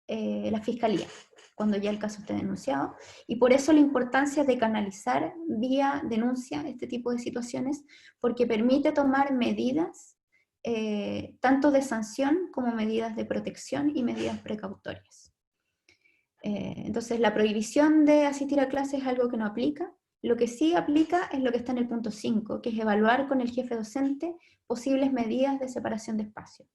la fiscalía cuando ya el caso esté denunciado, y por eso la importancia de canalizar vía denuncia este tipo de situaciones, porque permite tomar medidas tanto de sanción como medidas de protección y medidas precautorias. Entonces la prohibición de asistir a clases es algo que no aplica. Lo que sí aplica es lo que está en el punto 5, que es evaluar con el jefe docente posibles medidas de separación de espacios.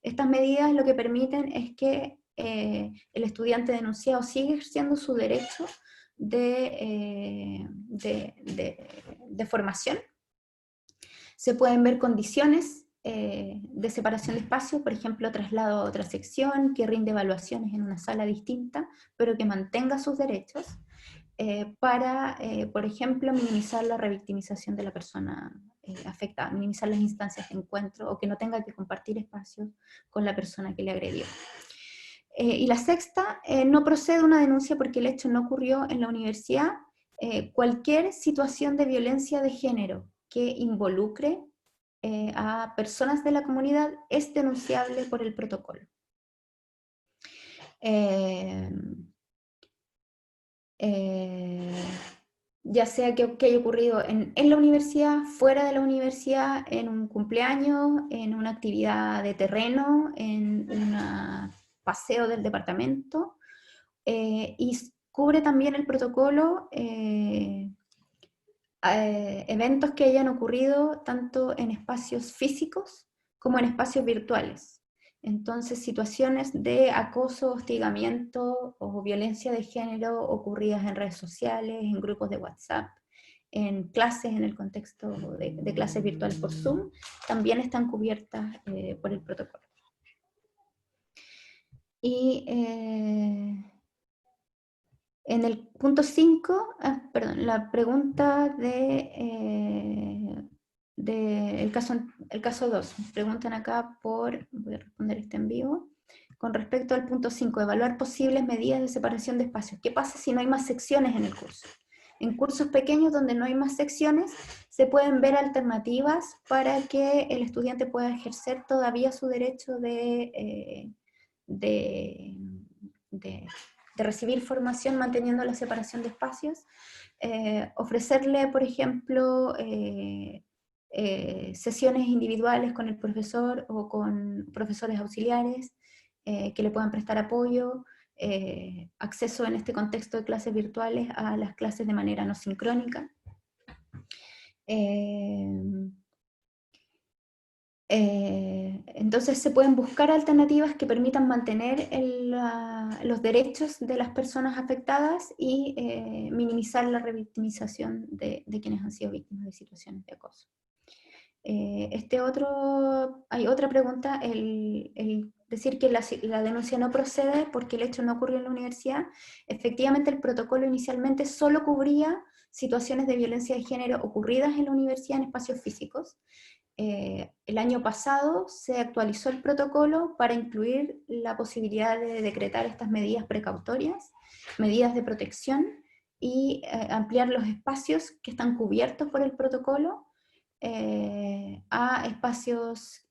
Estas medidas lo que permiten es que el estudiante denunciado sigue ejerciendo su derecho de formación. Se pueden ver condiciones de separación de espacios, por ejemplo, traslado a otra sección, que rinde evaluaciones en una sala distinta, pero que mantenga sus derechos, para, por ejemplo, minimizar la revictimización de la persona afectada, minimizar las instancias de encuentro o que no tenga que compartir espacios con la persona que le agredió. Y la sexta, no procede una denuncia porque el hecho no ocurrió en la universidad. Cualquier situación de violencia de género que involucre a personas de la comunidad es denunciable por el protocolo. Ya sea que haya ocurrido en la universidad, fuera de la universidad, en un cumpleaños, en una actividad de terreno, en un paseo del departamento, y cubre también el protocolo eventos que hayan ocurrido tanto en espacios físicos como en espacios virtuales. Entonces, situaciones de acoso, hostigamiento o violencia de género ocurridas en redes sociales, en grupos de WhatsApp, en clases, en el contexto de clases virtuales por Zoom, también están cubiertas por el protocolo. Y en el punto 5, perdón, la pregunta el caso 2, preguntan acá voy a responder este en vivo, con respecto al punto 5, evaluar posibles medidas de separación de espacios. ¿Qué pasa si no hay más secciones en el curso? En cursos pequeños donde no hay más secciones, se pueden ver alternativas para que el estudiante pueda ejercer todavía su derecho de recibir formación manteniendo la separación de espacios. Ofrecerle, por ejemplo, sesiones individuales con el profesor o con profesores auxiliares que le puedan prestar apoyo, acceso en este contexto de clases virtuales a las clases de manera no sincrónica. Entonces se pueden buscar alternativas que permitan mantener los derechos de las personas afectadas y minimizar la revictimización de quienes han sido víctimas de situaciones de acoso. Hay otra pregunta, el decir que la denuncia no procede porque el hecho no ocurrió en la universidad. Efectivamente, el protocolo inicialmente solo cubría situaciones de violencia de género ocurridas en la universidad en espacios físicos. El año pasado se actualizó el protocolo para incluir la posibilidad de decretar estas medidas precautorias, medidas de protección, y ampliar los espacios que están cubiertos por el protocolo a espacios,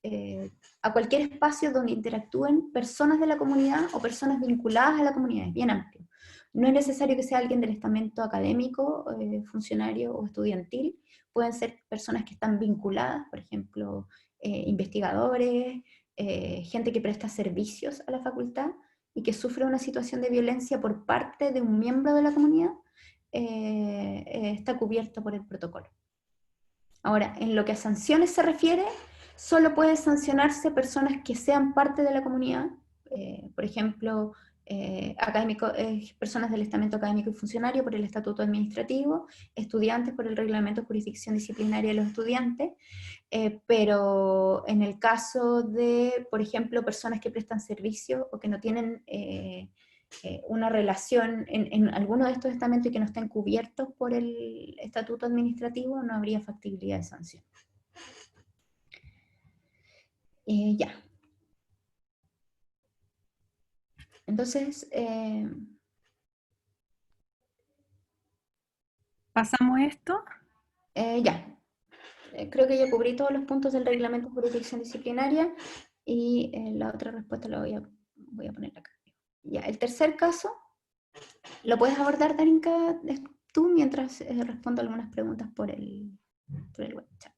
a cualquier espacio donde interactúen personas de la comunidad o personas vinculadas a la comunidad, es bien amplio. No es necesario que sea alguien del estamento académico, funcionario o estudiantil, pueden ser personas que están vinculadas, por ejemplo, investigadores, gente que presta servicios a la facultad y que sufre una situación de violencia por parte de un miembro de la comunidad, está cubierto por el protocolo. Ahora, en lo que a sanciones se refiere, solo pueden sancionarse personas que sean parte de la comunidad, por ejemplo, personas del estamento académico y funcionario por el estatuto administrativo, estudiantes por el reglamento de jurisdicción disciplinaria de los estudiantes, pero en el caso de, por ejemplo, personas que prestan servicio o que no tienen una relación en alguno de estos estamentos y que no estén cubiertos por el estatuto administrativo, no habría factibilidad de sanción. Ya. Entonces, ¿pasamos esto? Ya. Creo que ya cubrí todos los puntos del reglamento de jurisdicción disciplinaria y la otra respuesta la voy a poner acá. Ya, el tercer caso, ¿lo puedes abordar, Darinka, tú mientras respondo algunas preguntas por el web chat?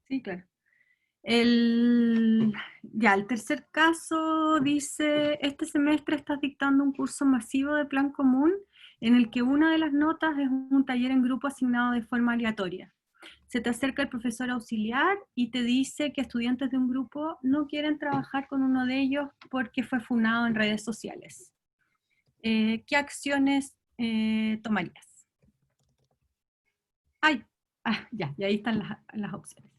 Sí, claro. El tercer caso dice, este semestre estás dictando un curso masivo de plan común en el que una de las notas es un taller en grupo asignado de forma aleatoria. Se te acerca el profesor auxiliar y te dice que estudiantes de un grupo no quieren trabajar con uno de ellos porque fue funado en redes sociales. ¿Qué acciones tomarías? Ya, y ahí están las opciones.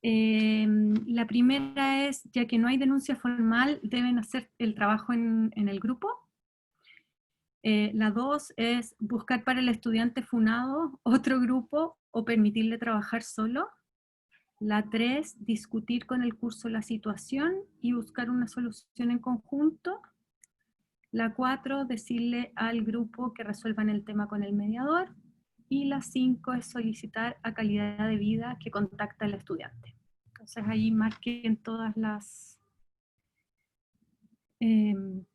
La primera es, ya que no hay denuncia formal, deben hacer el trabajo en el grupo. La dos es buscar para el estudiante funado otro grupo o permitirle trabajar solo. La 3, discutir con el curso la situación y buscar una solución en conjunto. La 4, decirle al grupo que resuelvan el tema con el mediador. Y la 5 es solicitar a calidad de vida que contacta al estudiante. Entonces ahí marquen todas las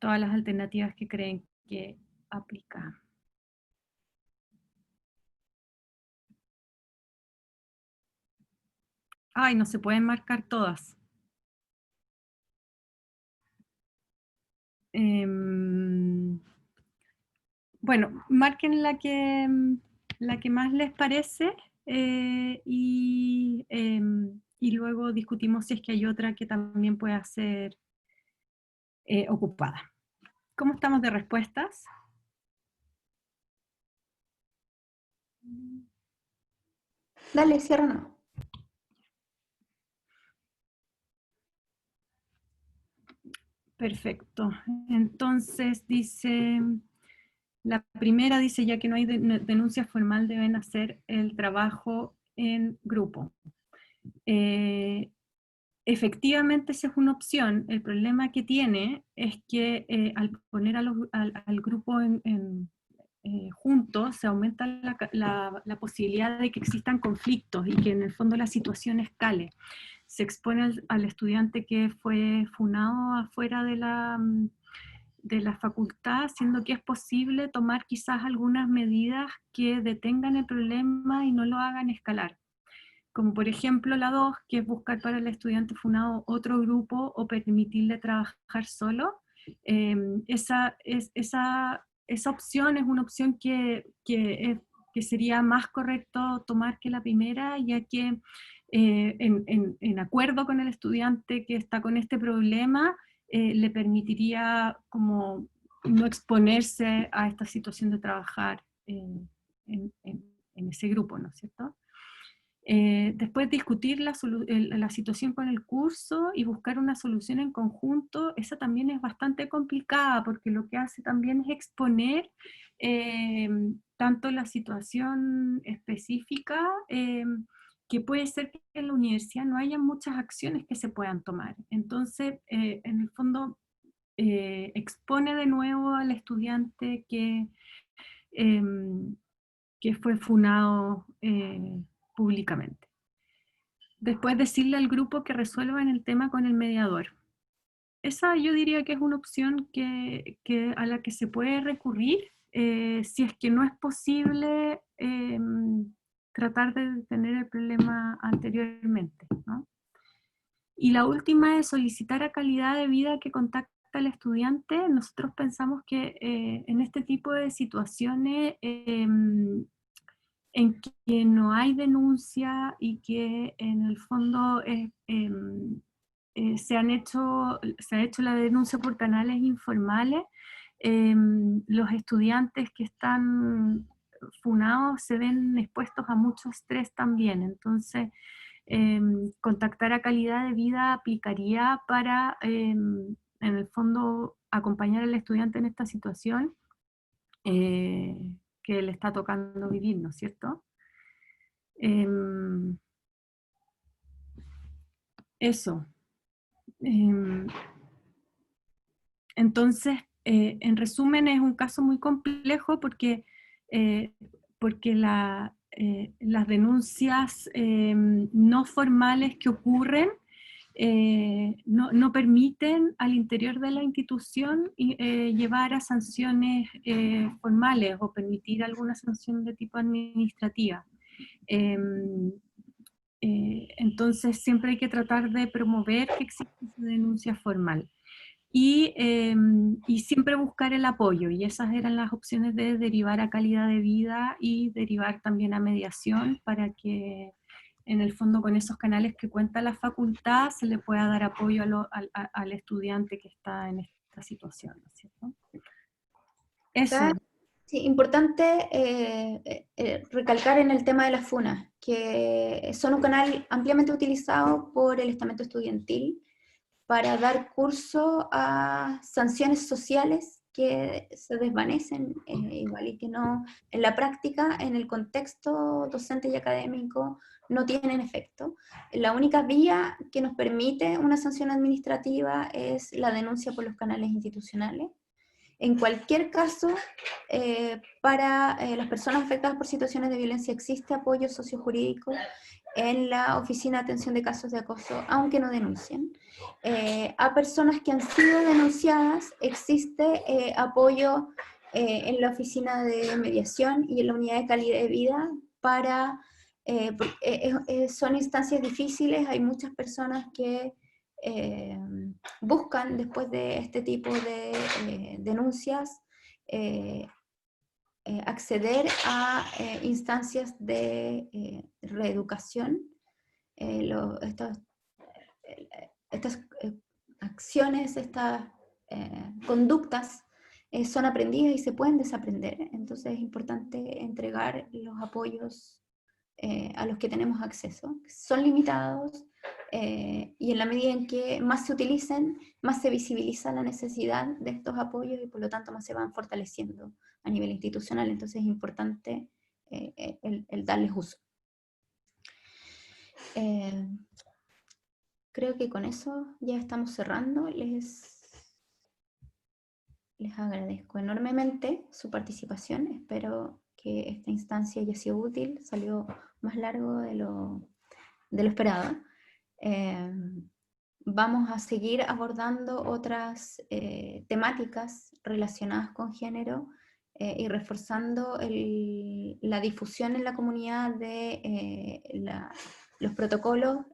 alternativas que creen que aplican. Ay, no se pueden marcar todas. Bueno, marquen la que más les parece y luego discutimos si es que hay otra que también pueda ser ocupada. ¿Cómo estamos de respuestas? Dale, cierra no. Perfecto. Entonces dice, la primera dice, ya que no hay denuncia formal, deben hacer el trabajo en grupo. Efectivamente esa es una opción. El problema que tiene es que al poner al grupo juntos se aumenta la posibilidad de que existan conflictos y que en el fondo la situación escale. Se expone al estudiante que fue funado afuera de la facultad, siendo que es posible tomar quizás algunas medidas que detengan el problema y no lo hagan escalar. Como por ejemplo la 2, que es buscar para el estudiante funado otro grupo o permitirle trabajar solo. Esa opción es una opción que sería más correcto tomar que la primera, ya que en acuerdo con el estudiante que está con este problema, le permitiría como no exponerse a esta situación de trabajar en ese grupo, ¿no es cierto? Después discutir la situación con el curso y buscar una solución en conjunto, esa también es bastante complicada, porque lo que hace también es exponer tanto la situación específica, que puede ser que en la universidad no haya muchas acciones que se puedan tomar. Entonces, en el fondo, expone de nuevo al estudiante que fue funado públicamente. Después decirle al grupo que resuelvan el tema con el mediador. Esa yo diría que es una opción a la que se puede recurrir si es que no es posible tratar de detener el problema anteriormente, ¿no? Y la última es solicitar a calidad de vida que contacte al estudiante. Nosotros pensamos que en este tipo de situaciones en que no hay denuncia y que en el fondo se ha hecho la denuncia por canales informales, los estudiantes que están funados se ven expuestos a mucho estrés también. Entonces, contactar a calidad de vida aplicaría para, en el fondo, acompañar al estudiante en esta situación que le está tocando vivir, ¿no es cierto? Eso. Entonces, en resumen, es un caso muy complejo porque, las denuncias no formales que ocurren no permiten al interior de la institución llevar a sanciones formales o permitir alguna sanción de tipo administrativa. Entonces siempre hay que tratar de promover que exista esa denuncia formal. Y siempre buscar el apoyo, y esas eran las opciones de derivar a calidad de vida y derivar también a mediación para que en el fondo con esos canales que cuenta la facultad se le pueda dar apoyo al estudiante que está en esta situación, ¿no es cierto? Eso. Sí, importante recalcar en el tema de las funas, que son un canal ampliamente utilizado por el estamento estudiantil para dar curso a sanciones sociales que se desvanecen igual y que no, en la práctica, en el contexto docente y académico, no tienen efecto. La única vía que nos permite una sanción administrativa es la denuncia por los canales institucionales. En cualquier caso, para las personas afectadas por situaciones de violencia existe apoyo sociojurídico en la Oficina de Atención de Casos de Acoso, aunque no denuncien. A personas que han sido denunciadas existe apoyo en la Oficina de Mediación y en la Unidad de Calidad de Vida para... son instancias difíciles, hay muchas personas que buscan después de este tipo de denuncias acceder a instancias de reeducación. Estas acciones, estas conductas son aprendidas y se pueden desaprender, entonces es importante entregar los apoyos a los que tenemos acceso. Son limitados y en la medida en que más se utilicen, más se visibiliza la necesidad de estos apoyos y por lo tanto más se van fortaleciendo a nivel institucional. Entonces es importante el darles uso. Creo que con eso ya estamos cerrando. Les agradezco enormemente su participación. Espero que esta instancia haya sido útil. Salió más largo de lo esperado. Vamos a seguir abordando otras temáticas relacionadas con género y reforzando la difusión en la comunidad de los protocolos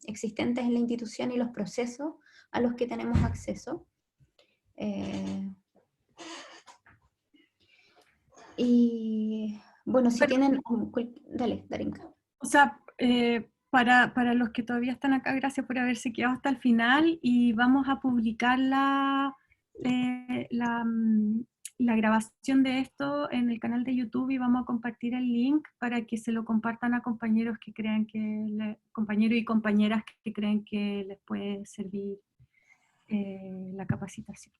existentes en la institución y los procesos a los que tenemos acceso. Y bueno, si tienen... Dale, Darinka. O sea, Para los que todavía están acá, gracias por haberse quedado hasta el final, y vamos a publicar la grabación de esto en el canal de YouTube, y vamos a compartir el link para que se lo compartan a compañeros que crean compañeros y compañeras que creen que les puede servir la capacitación.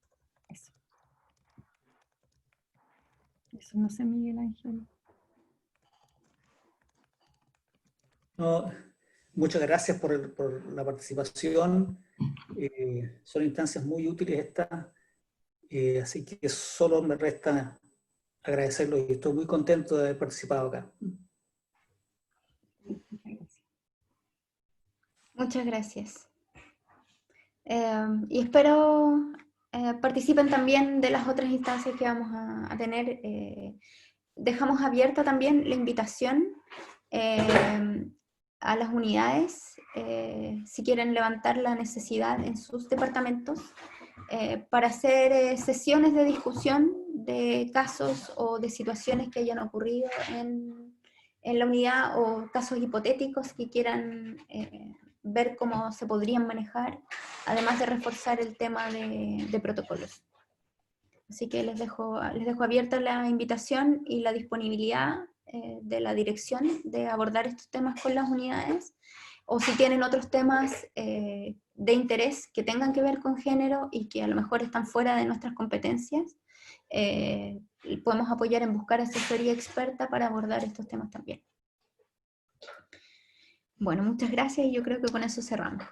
Eso no sé, Miguel Ángel. No, muchas gracias por la participación. Son instancias muy útiles estas, así que solo me resta agradecerlo y estoy muy contento de haber participado acá. Muchas gracias. Y espero participen también de las otras instancias que vamos a tener. Dejamos abierta también la invitación a las unidades, si quieren levantar la necesidad en sus departamentos, para hacer sesiones de discusión de casos o de situaciones que hayan ocurrido en la unidad, o casos hipotéticos que quieran ver cómo se podrían manejar, además de reforzar el tema de protocolos. Así que les dejo abierta la invitación y la disponibilidad de la dirección de abordar estos temas con las unidades, o si tienen otros temas de interés que tengan que ver con género y que a lo mejor están fuera de nuestras competencias, podemos apoyar en buscar asesoría experta para abordar estos temas también. Bueno, muchas gracias, y yo creo que con eso cerramos.